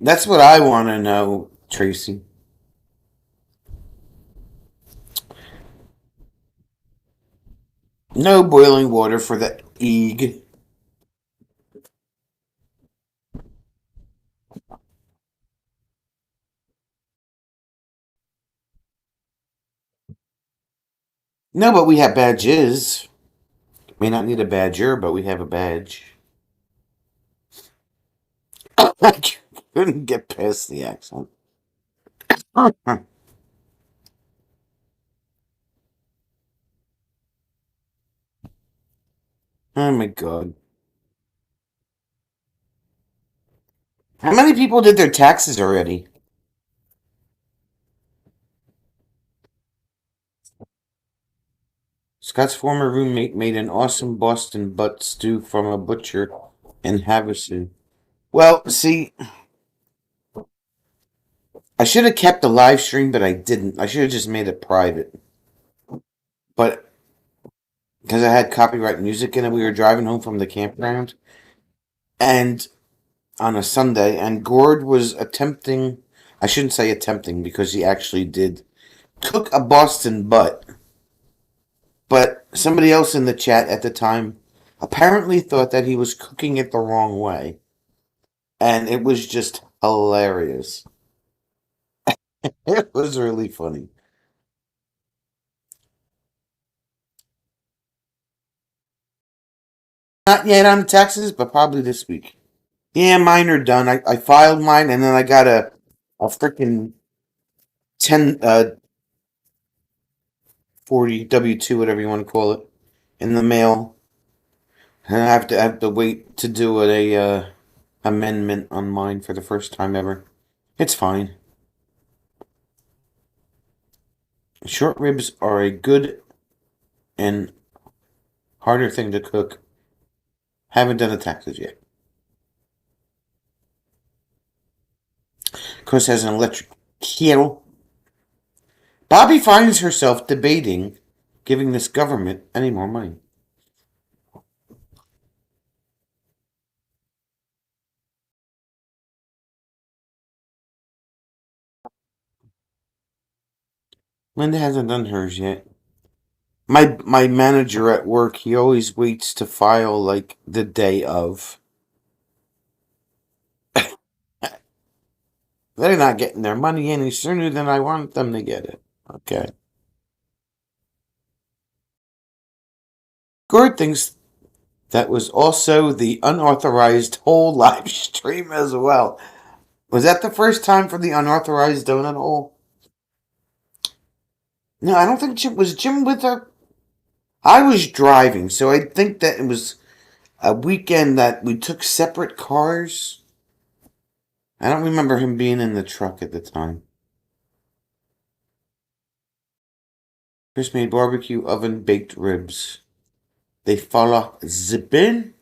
That's what I want to know, Tracy. No boiling water for the egg. No, but we have badges. May not need a badger, but we have a badge. I couldn't get past the accent. Oh my god. How many people did their taxes already? Scott's former roommate made an awesome Boston butt stew from a butcher in Havasu. Well, see, I should have kept the live stream, but I didn't. I should have just made it private. But because I had copyright music in it, we were driving home from the campground, and on a Sunday, and Gord was attempting. I shouldn't say attempting because he actually did cook a Boston butt. But somebody else in the chat at the time apparently thought that he was cooking it the wrong way. And it was just hilarious. It was really funny. Not yet on taxes, but probably this week. Yeah, mine are done. I filed mine and then I got a freaking 10 40 W2, whatever you want to call it, in the mail. And I have to wait to do a amendment on mine for the first time ever. It's fine. Short ribs are a good and harder thing to cook. Haven't done the taxes yet. Chris has an electric kettle. Bobby finds herself debating giving this government any more money. Linda hasn't done hers yet. My manager at work, he always waits to file like the day of. They're not getting their money any sooner than I want them to get it. Okay. Gord thinks that was also the unauthorized whole live stream as well. Was that the first time for the unauthorized donut hole? No, I don't think Jim was Jim with her. I was driving, so I think that it was a weekend that we took separate cars. I don't remember him being in the truck at the time. Chris made barbecue oven baked ribs. They fall off zipping.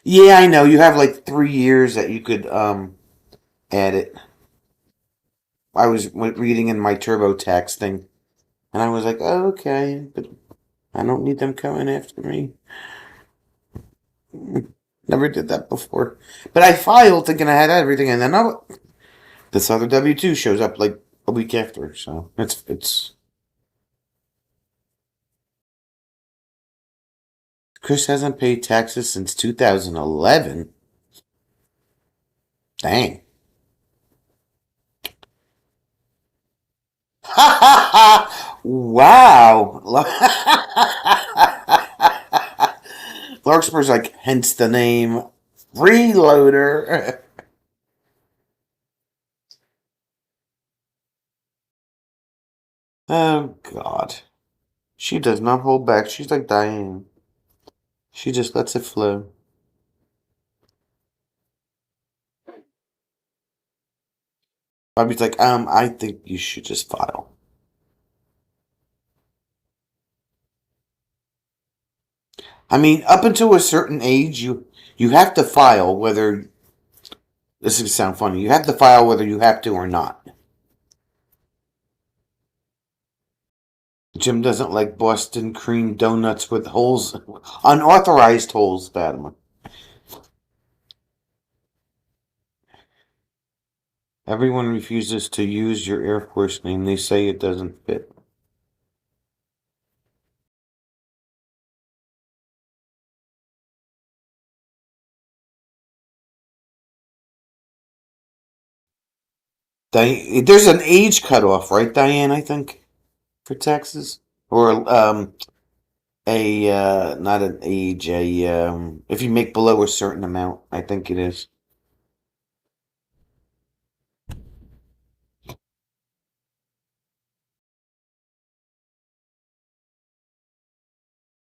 Yeah, I know. You have like 3 years that you could add it. I was reading in my TurboTax thing, and I was like, oh, okay, but I don't need them coming after me. Never did that before. But I filed thinking I had everything, and then this other W-2 shows up like a week after. So it's. Chris hasn't paid taxes since 2011. Dang. Ha ha ha! Wow. Larkspur's like, hence the name Freeloader. Oh, God. She does not hold back. She's like Diane. She just lets it flow. Bobby's like, I think you should just file. I mean, up until a certain age, you have to file whether this is sound funny. You have to file whether you have to or not. Jim doesn't like Boston cream donuts with holes, unauthorized holes, Fatima. Everyone refuses to use your Air Force name. They say it doesn't fit. There's an age cutoff, right, Diane? I think for taxes, or a not an age, a if you make below a certain amount, I think it is.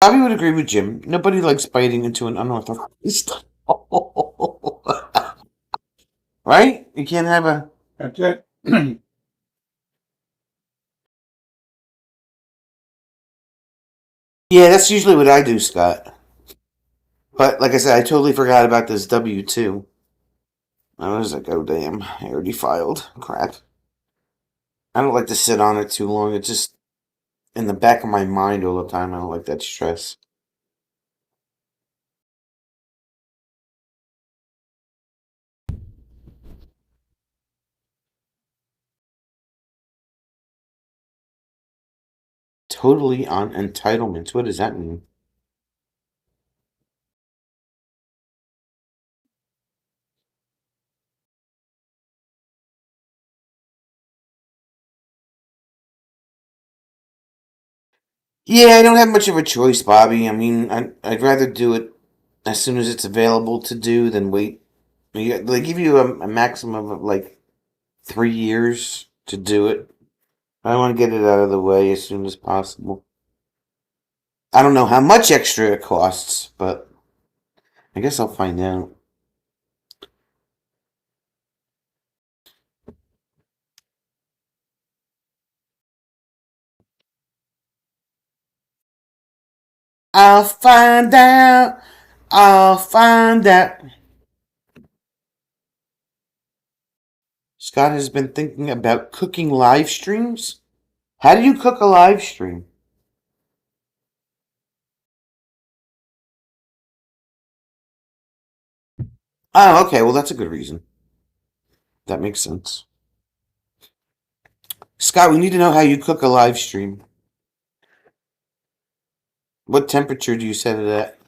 Bobby would agree with Jim. Nobody likes biting into an unauthorized hole. Right? You can't have a. That's it. Yeah, that's usually what I do, Scott. But like I said, I totally forgot about this W-2. I was like, oh damn, I already filed. Crap. I don't like to sit on it too long. It's just in the back of my mind all the time. I don't like that stress. Totally on entitlements. What does that mean? Yeah, I don't have much of a choice, Bobby. I mean, I'd rather do it as soon as it's available to do than wait. They give you a maximum of like 3 years to do it. I want to get it out of the way as soon as possible. I don't know how much extra it costs, but I guess I'll find out. I'll find out. I'll find out. Scott has been thinking about cooking live streams. How do you cook a live stream? Oh, okay. Well, that's a good reason. That makes sense. Scott, we need to know how you cook a live stream. What temperature do you set it at?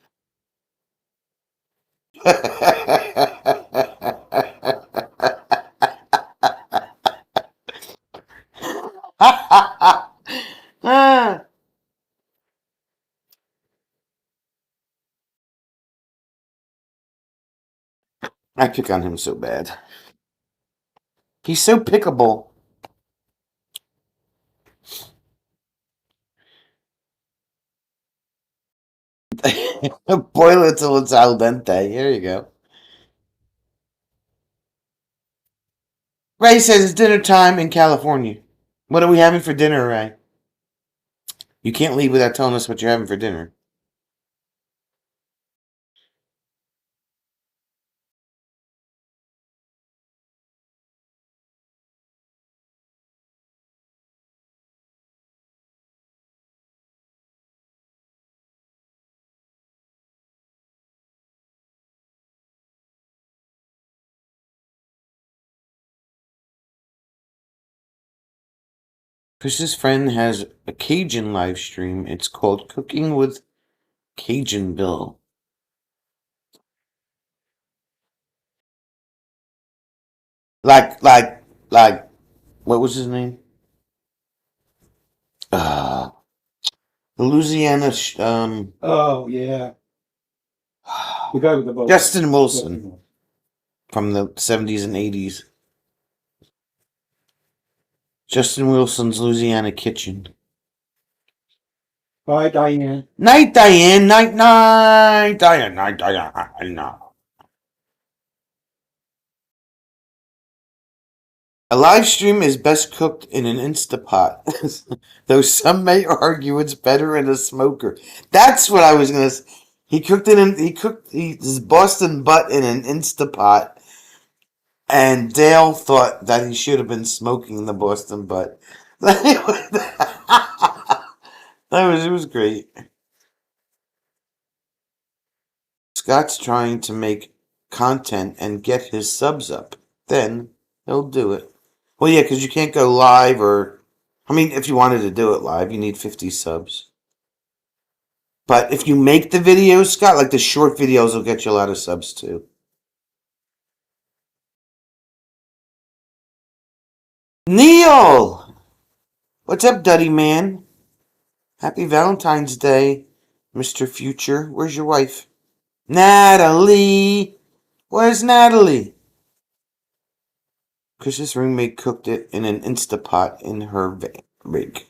Ah, I pick on him so bad. He's so pickable. Boil it till it's al dente. Here you go. Ray says it's dinner time in California. What are we having for dinner, Ray? You can't leave without telling us what you're having for dinner. Chris's friend has a Cajun live stream. It's called Cooking with Cajun Bill. Like, what was his name? Uh, Louisiana, Oh yeah, the guy with the boat. Justin Wilson from the 70s and 80s. Justin Wilson's Louisiana Kitchen. Bye, Diane. Night, Diane. Night, night. Diane, night, Diane. A live stream is best cooked in an Instapot, though some may argue it's better in a smoker. That's what I was gonna say. He cooked his Boston butt in an Instapot, and Dale thought that he should have been smoking the Boston butt. It was great. Scott's trying to make content and get his subs up. Then he'll do it. Well, yeah, because you can't go live if you wanted to do it live, you need 50 subs. But if you make the videos, Scott, like the short videos will get you a lot of subs too. Neil! What's up, Duddy man? Happy Valentine's Day, Mr. Future. Where's your wife? Natalie! Where's Natalie? Chris's roommate cooked it in an Instapot in her rig.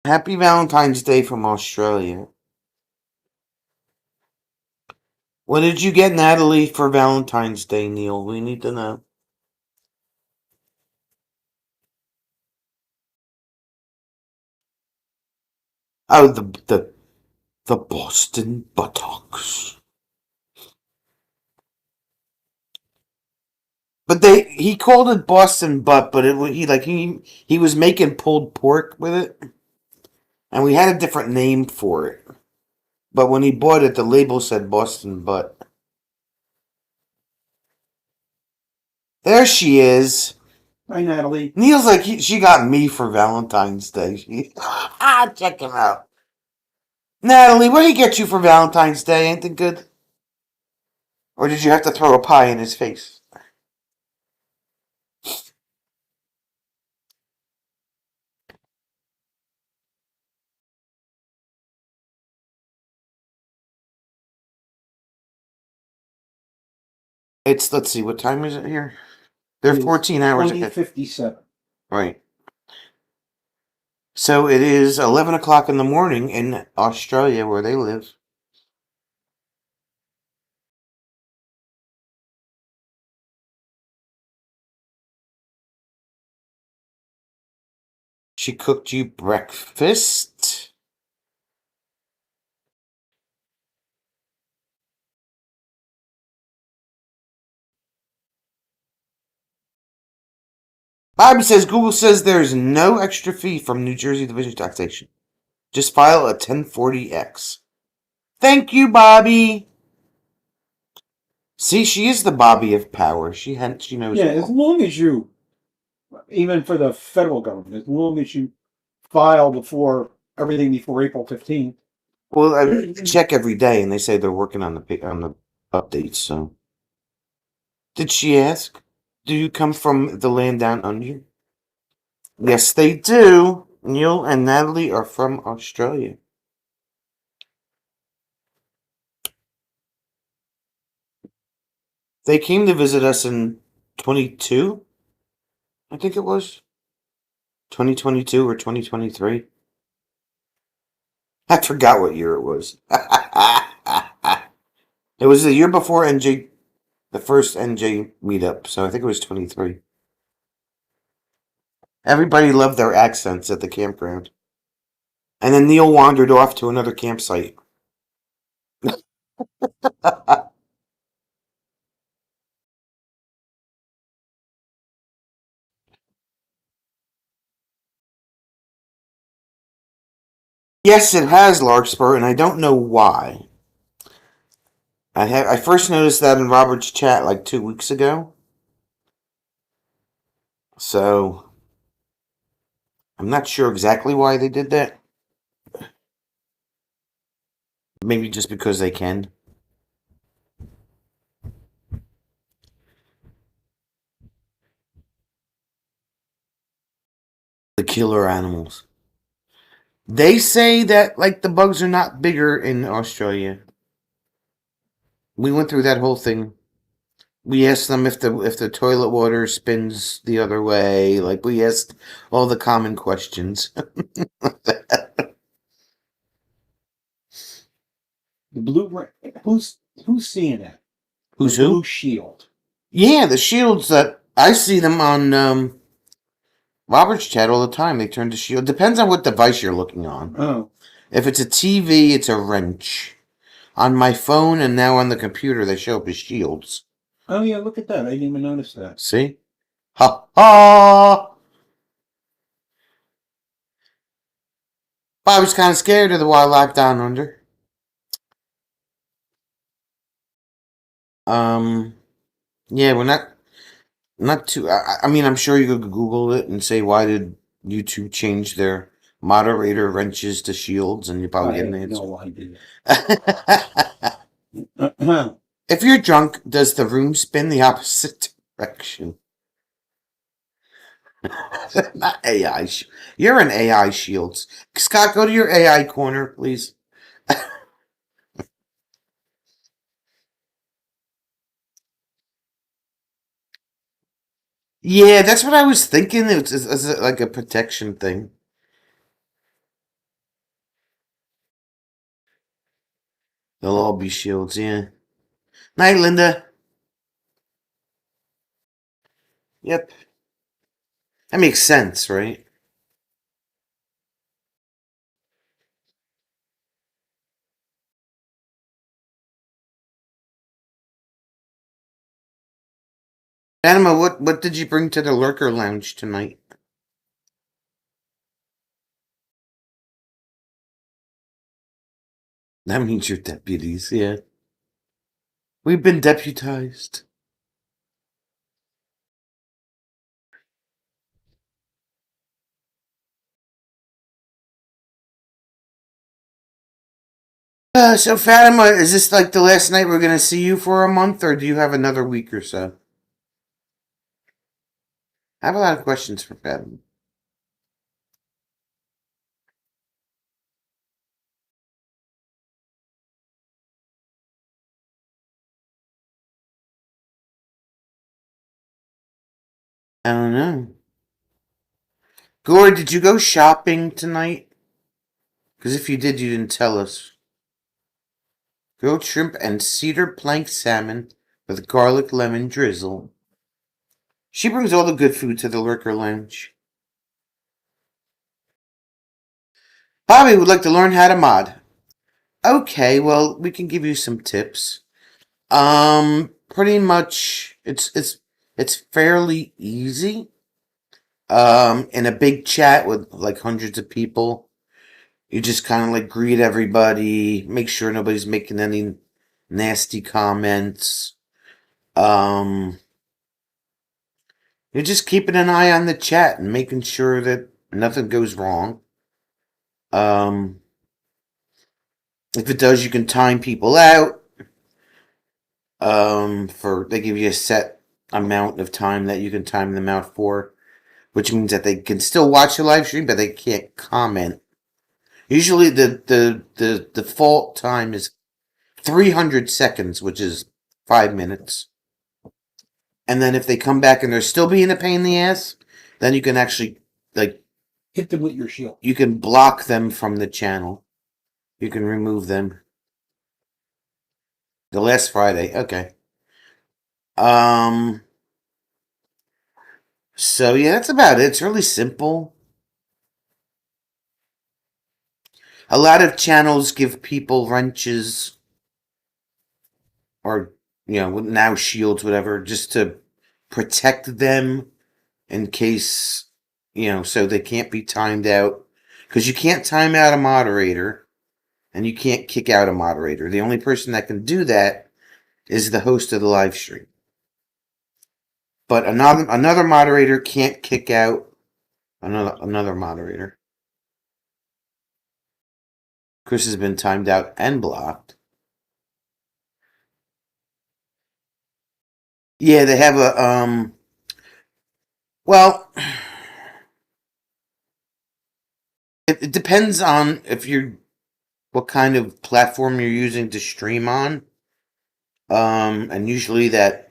Happy Valentine's Day from Australia. What did you get Natalie for Valentine's Day, Neil? We need to know. Oh, the Boston buttocks. But he called it Boston butt, but he was making pulled pork with it, and we had a different name for it. But when he bought it, the label said Boston butt. There she is. Hi, Natalie. Neil's like she got me for Valentine's Day. Check him out. Natalie, what did he get you for Valentine's Day? Anything good? Or did you have to throw a pie in his face? Let's see, what time is it here? They're 14 hours ahead. 20:57. Right. So it is 11 o'clock in the morning in Australia where they live. She cooked you breakfast. Bobby says Google says there's no extra fee from New Jersey Division of Taxation. Just file a 1040X. Thank you, Bobby. See, she is the Bobby of power. She knows. Yeah, as long as you, even for the federal government, as long as you file everything before April 15th. Well, I check every day, and they say they're working on the updates. So, did she ask? Do you come from the land down under? Yes, they do. Neil and Natalie are from Australia. They came to visit us in 22, I think it was 2022 or 2023. I forgot what year it was. It was the year before NJ, the first NJ meetup, so I think it was 23. Everybody loved their accents at the campground. And then Neil wandered off to another campsite. Yes, it has Larkspur, and I don't know why. I first noticed that in Robert's chat like 2 weeks ago. So I'm not sure exactly why they did that. Maybe just because they can. The killer animals. They say that like the bugs are not bigger in Australia. We went through that whole thing. We asked them if the toilet water spins the other way. Like we asked all the common questions. The blue, who's seeing that? Who's The who? Blue Shield. Yeah, the shields that I see them on Robert's chat all the time. They turn to shield. Depends on what device you're looking on. Oh, If it's a TV, it's a wrench. On my phone and now on the computer, they show up as shields. oh yeah, look at that. I didn't even notice that. See? Ha ha! I was kind of scared of the wildlife down under. Yeah, we're not too. I mean, I'm sure you could Google it and say why did YouTube change their moderator wrenches to shields, and you probably I get an have answer. no idea. If you're drunk, does the room spin the opposite direction? Not AI. You're an AI shields. Scott, go to your AI corner, please. Yeah, that's what I was thinking. It's like a protection thing. They'll all be shields, yeah. Night, Linda. Yep. That makes sense, right? Anima, what did you bring to the Lurker Lounge tonight? That means you're deputies, yeah. We've been deputized. So Fatima, is this like the last night we're gonna see you for a month, or do you have another week or so? I have a lot of questions for Fatima. I don't know. Gore, did you go shopping tonight? Because if you did, you didn't tell us. Grilled shrimp and cedar plank salmon with garlic lemon drizzle. She brings all the good food to the Lurker Lounge. Bobby would like to learn how to mod. Okay, well, we can give you some tips. Pretty much, it's fairly easy. In a big chat with like hundreds of people, you just kind of like greet everybody, make sure nobody's making any nasty comments. You're just keeping an eye on the chat and making sure that nothing goes wrong. If it does, you can time people out. They give you a set amount of time that you can time them out for, which means that they can still watch the live stream, but they can't comment. Usually, the default time is 300 seconds, which is 5 minutes. And then if they come back and they're still being a pain in the ass, then you can actually Hit them with your shield. You can block them from the channel. You can remove them. The last Friday, okay. So yeah, that's about it. It's really simple. A lot of channels give people wrenches or now shields, whatever, just to protect them in case so they can't be timed out. Because you can't time out a moderator and you can't kick out a moderator. The only person that can do that is the host of the live stream. But another moderator can't kick out another moderator. Chris has been timed out and blocked. Yeah, they have a well, it depends on what kind of platform you're using to stream on. And usually that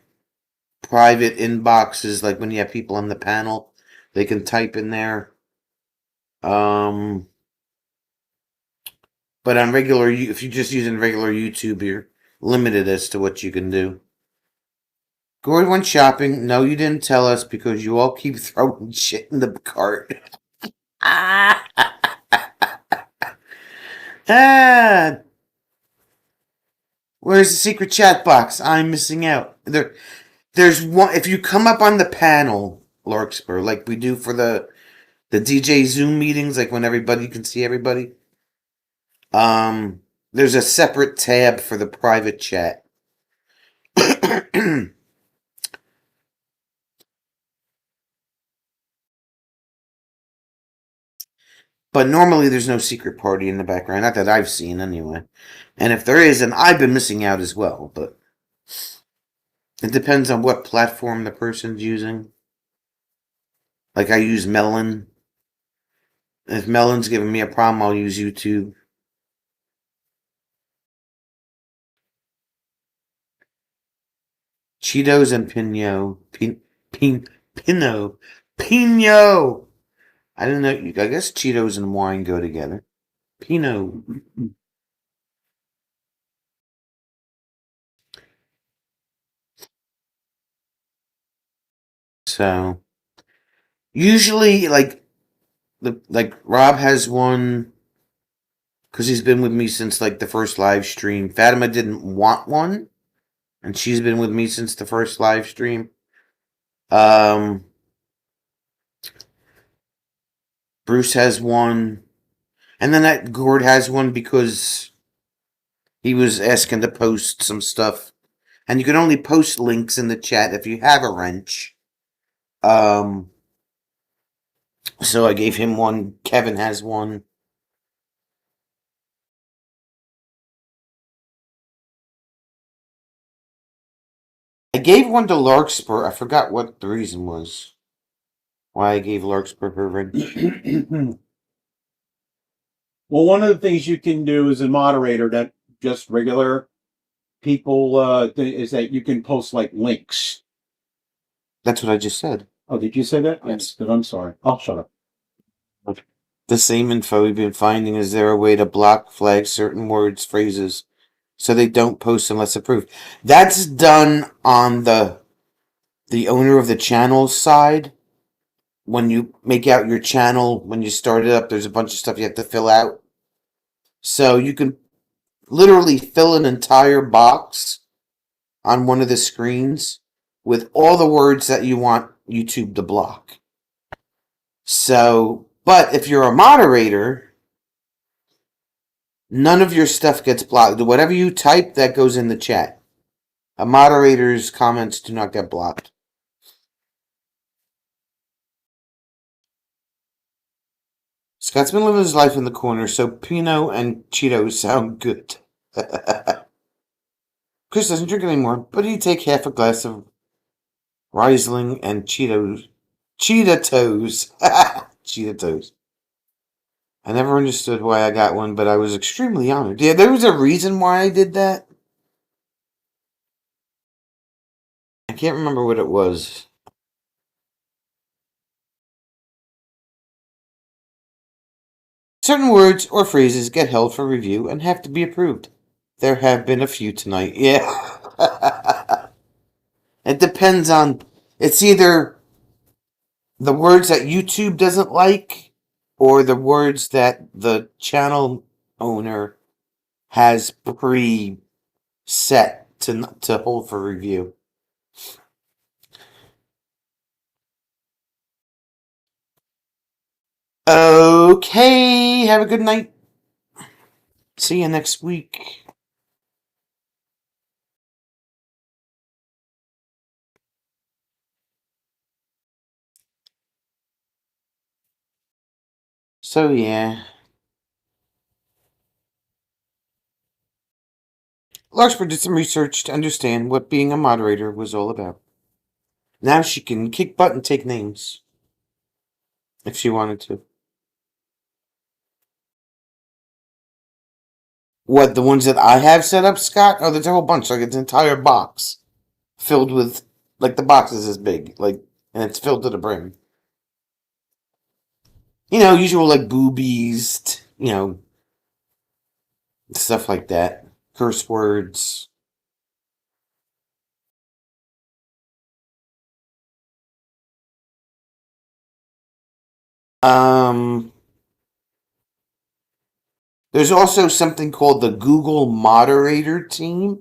private inbox is like when you have people on the panel, they can type in there. But on if you're just using regular YouTube, you're limited as to what you can do. Gord went shopping. No, you didn't tell us because you all keep throwing shit in the cart. Where's the secret chat box? I'm missing out. There's one. If you come up on the panel, Larkspur, like we do for the DJ Zoom meetings, like when everybody can see everybody. There's a separate tab for the private chat. But normally there's no secret party in the background. Not that I've seen, anyway. And if there is, then I've been missing out as well. But it depends on what platform the person's using. Like I use Melon. If Melon's giving me a problem, I'll use YouTube. Cheetos and Pino. Pino! I don't know. I guess Cheetos and wine go together. Pinot. So, usually, like Rob has one because he's been with me since like the first live stream. Fatima didn't want one, and she's been with me since the first live stream. Bruce has one, and then that Gord has one because he was asking to post some stuff, and you can only post links in the chat if you have a wrench. So I gave him one. Kevin has one. I gave one to Larkspur. I forgot what the reason was. Why I gave Larkspur her wrench. Well, one of the things you can do as a moderator that just regular people is that you can post like links. That's what I just said. Oh, did you say that? Yes. Then I'm sorry. I'll shut up. The same info we've been finding. Is there a way to block flag certain words, phrases, so they don't post unless approved? That's done on the owner of the channel's side. When you make out your channel, when you start it up, there's a bunch of stuff you have to fill out. So you can literally fill an entire box on one of the screens with all the words that you want YouTube to block. So, but if you're a moderator, none of your stuff gets blocked. Whatever you type, that goes in the chat. A moderator's comments do not get blocked. Scott's been living his life in the corner, so Pinot and Cheetos sound good. Chris doesn't drink anymore, but he'd take half a glass of Riesling and Cheetos. Cheetah Toes. Cheetah Toes. I never understood why I got one, but I was extremely honored. Yeah, there was a reason why I did that. I can't remember what it was. Certain words or phrases get held for review and have to be approved. There have been a few tonight. Yeah. It depends on. It's either the words that YouTube doesn't like or the words that the channel owner has pre-set to hold for review. Okay, have a good night. See you next week. So yeah. Larkspur did some research to understand what being a moderator was all about. Now she can kick butt and take names. If she wanted to. What, the ones that I have set up, Scott? Oh, there's a whole bunch. Like, it's an entire box. Filled with, like, the box is this big. Like, and it's filled to the brim. You know, usual, like, boobies, you know, stuff like that. Curse words. There's also something called the Google Moderator Team.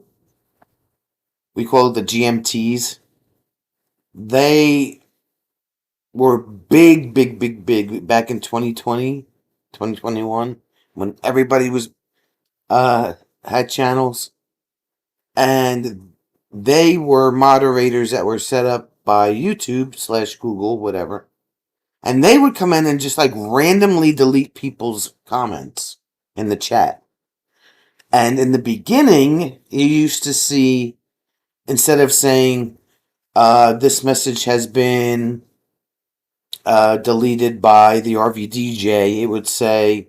We call it the GMTs. They were big back in 2020, 2021, when everybody was had channels, and they were moderators that were set up by YouTube / Google, whatever, and they would come in and just like randomly delete people's comments in the chat. And in the beginning, you used to see, instead of saying this message has been deleted by the RVDJ, it would say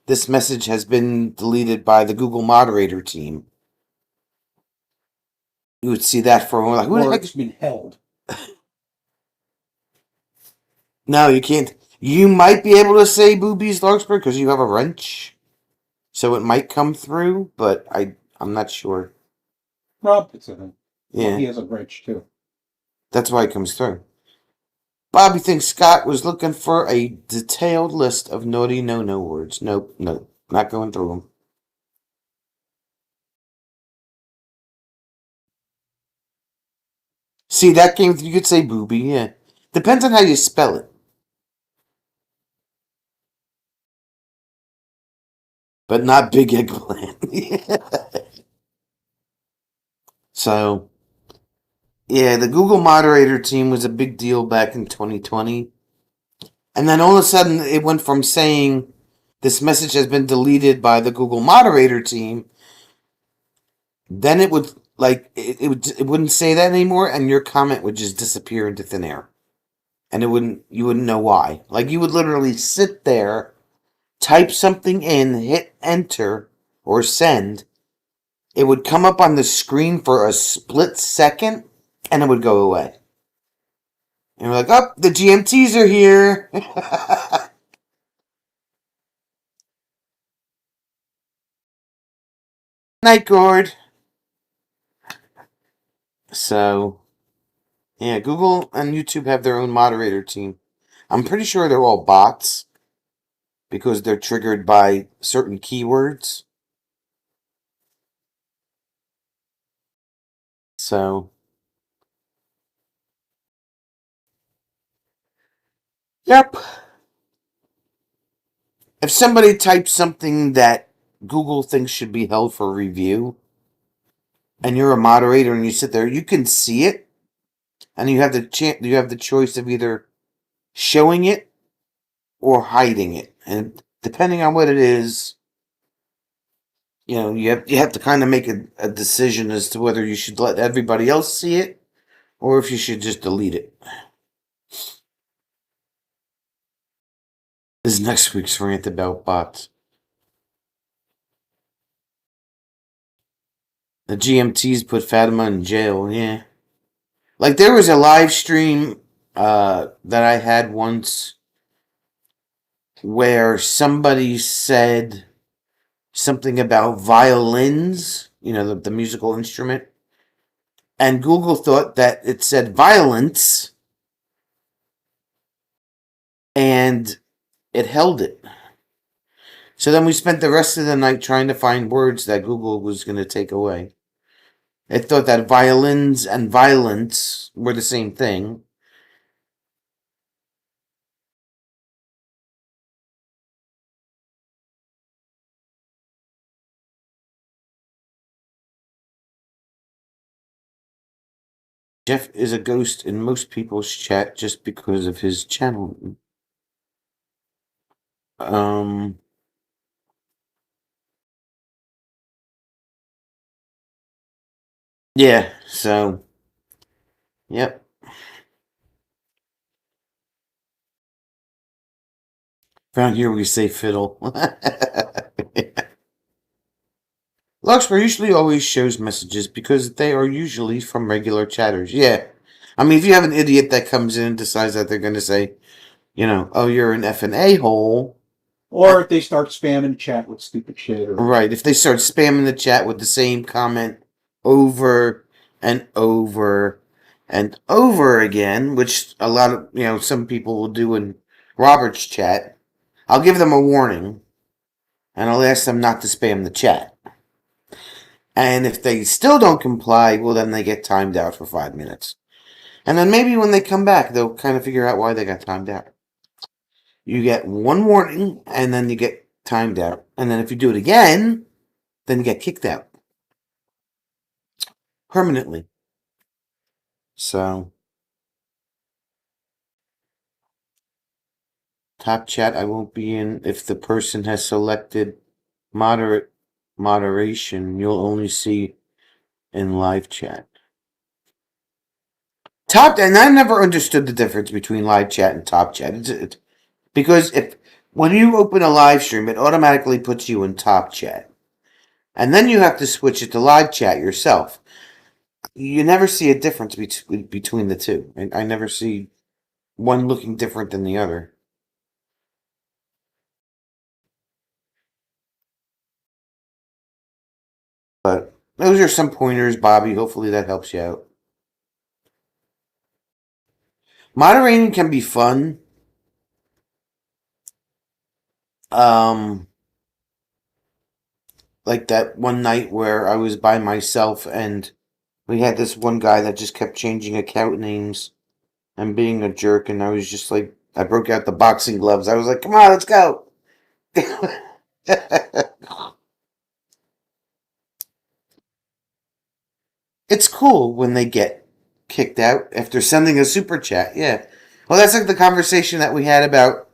this message has been deleted by the Google Moderator Team. You would see that for a while. Like, or it's been held. No, you can't. You might be able to say boobies, Larkspur, because you have a wrench, so it might come through. But I'm not sure. Rob puts it in. Yeah, Well, he has a wrench too. that's why it comes through. Bobby thinks Scott was looking for a detailed list of naughty no-no words. Nope, not going through them. See, that came through. You could say booby, yeah. Depends on how you spell it. But not big eggplant. So, yeah, the Google Moderator Team was a big deal back in 2020. And then all of a sudden, it went from saying this message has been deleted by the Google Moderator Team. Then it would, like, it wouldn't say that anymore, and your comment would just disappear into thin air. And you wouldn't know why. Like, you would literally sit there, type something in, hit enter or send. It would come up on the screen for a split second, and it would go away. And we're like, oh, the GMTs are here. Night, Gord. So, yeah, Google and YouTube have their own moderator team. I'm pretty sure they're all bots because they're triggered by certain keywords. So, yep. If somebody types something that Google thinks should be held for review, and you're a moderator and you sit there, you can see it, and you have the choice of either showing it or hiding it, and depending on what it is, you have to kind of make a decision as to whether you should let everybody else see it or if you should just delete it. This is next week's rant about bots. The GMTs put Fatima in jail, yeah. Like, there was a live stream that I had once where somebody said something about violins, the musical instrument, and Google thought that it said violence, and it held it. So then we spent the rest of the night trying to find words that Google was going to take away. It thought that violins and violence were the same thing. Jeff is a ghost in most people's chat just because of his channel. Yeah, so, yep. Around here we say fiddle. Larkspur usually always shows messages because they are usually from regular chatters. Yeah. I mean, if you have an idiot that comes in and decides that they're going to say, oh, you're an F and A-hole. Or if they start spamming chat with stupid shit. Right. If they start spamming the chat with the same comment over and over and over again, which a lot of, some people will do in Robert's chat, I'll give them a warning and I'll ask them not to spam the chat. And if they still don't comply, well, then they get timed out for 5 minutes. And then maybe when they come back, they'll kind of figure out why they got timed out. You get one warning, and then you get timed out. And then if you do it again, then you get kicked out. Permanently. So, top chat I won't be in. If the person has selected moderation, you'll only see in live chat. And I never understood the difference between live chat and top chat. Because when you open a live stream, it automatically puts you in top chat. And then you have to switch it to live chat yourself. You never see a difference between the two. I never see one looking different than the other. But those are some pointers, Bobby. Hopefully that helps you out. Moderating can be fun. Like that one night where I was by myself and we had this one guy that just kept changing account names and being a jerk, and I was just like, I broke out the boxing gloves. I was like, come on, let's go. It's cool when they get kicked out after sending a super chat. Yeah. Well, that's like the conversation that we had about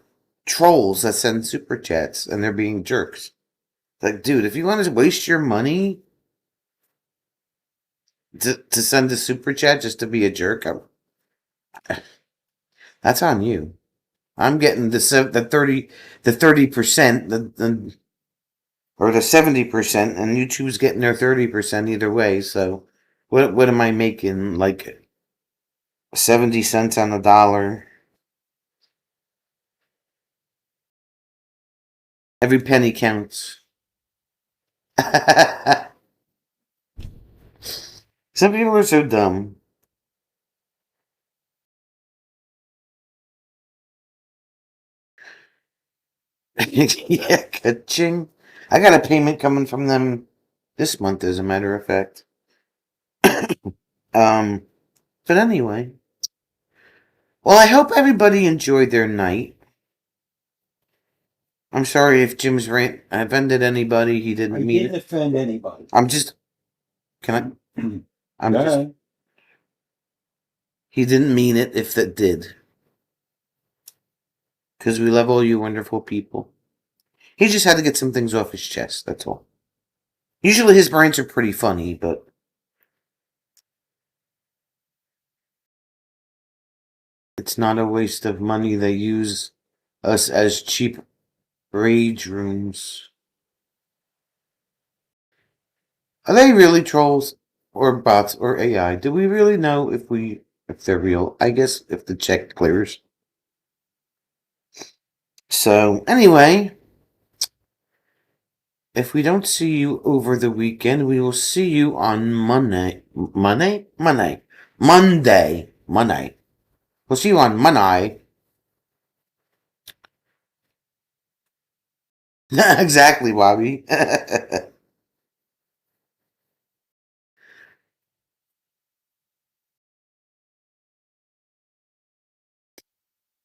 trolls that send super chats and they're being jerks. Like, dude, if you want to waste your money to send a super chat just to be a jerk, that's on you. I'm getting the 30% or the 70%, and YouTube's getting their 30% either way. So, what am I making? Like 70 cents on a dollar. Every penny counts. Some people are so dumb. Yeah, ka-ching. I got a payment coming from them this month, as a matter of fact. But anyway. Well, I hope everybody enjoyed their night. I'm sorry if Jim's rant offended anybody. He didn't mean it. Didn't offend anybody. Can I'm just. No. He didn't mean it if that did. Because we love all you wonderful people. He just had to get some things off his chest, that's all. Usually his rants are pretty funny, but it's not a waste of money. They use us as cheap rage rooms. Are they really trolls or bots or AI? Do we really know if they're real? I guess if the check clears. So anyway, if we don't see you over the weekend, we will see you on Monday. Monday. We'll see you on Monday. Exactly, Bobby.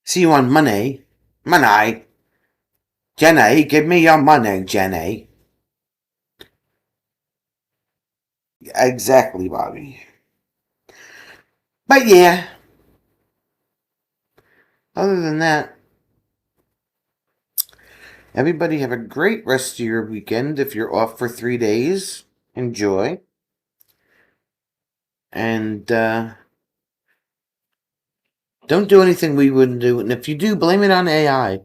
See you on Monday. Monday. Jenny, give me your money, Jenny. Exactly, Bobby. But yeah, other than that, everybody have a great rest of your weekend. If you're off for 3 days, enjoy. And don't do anything we wouldn't do. And if you do, blame it on AI.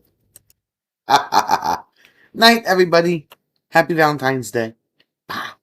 Night, everybody. Happy Valentine's Day. Bye.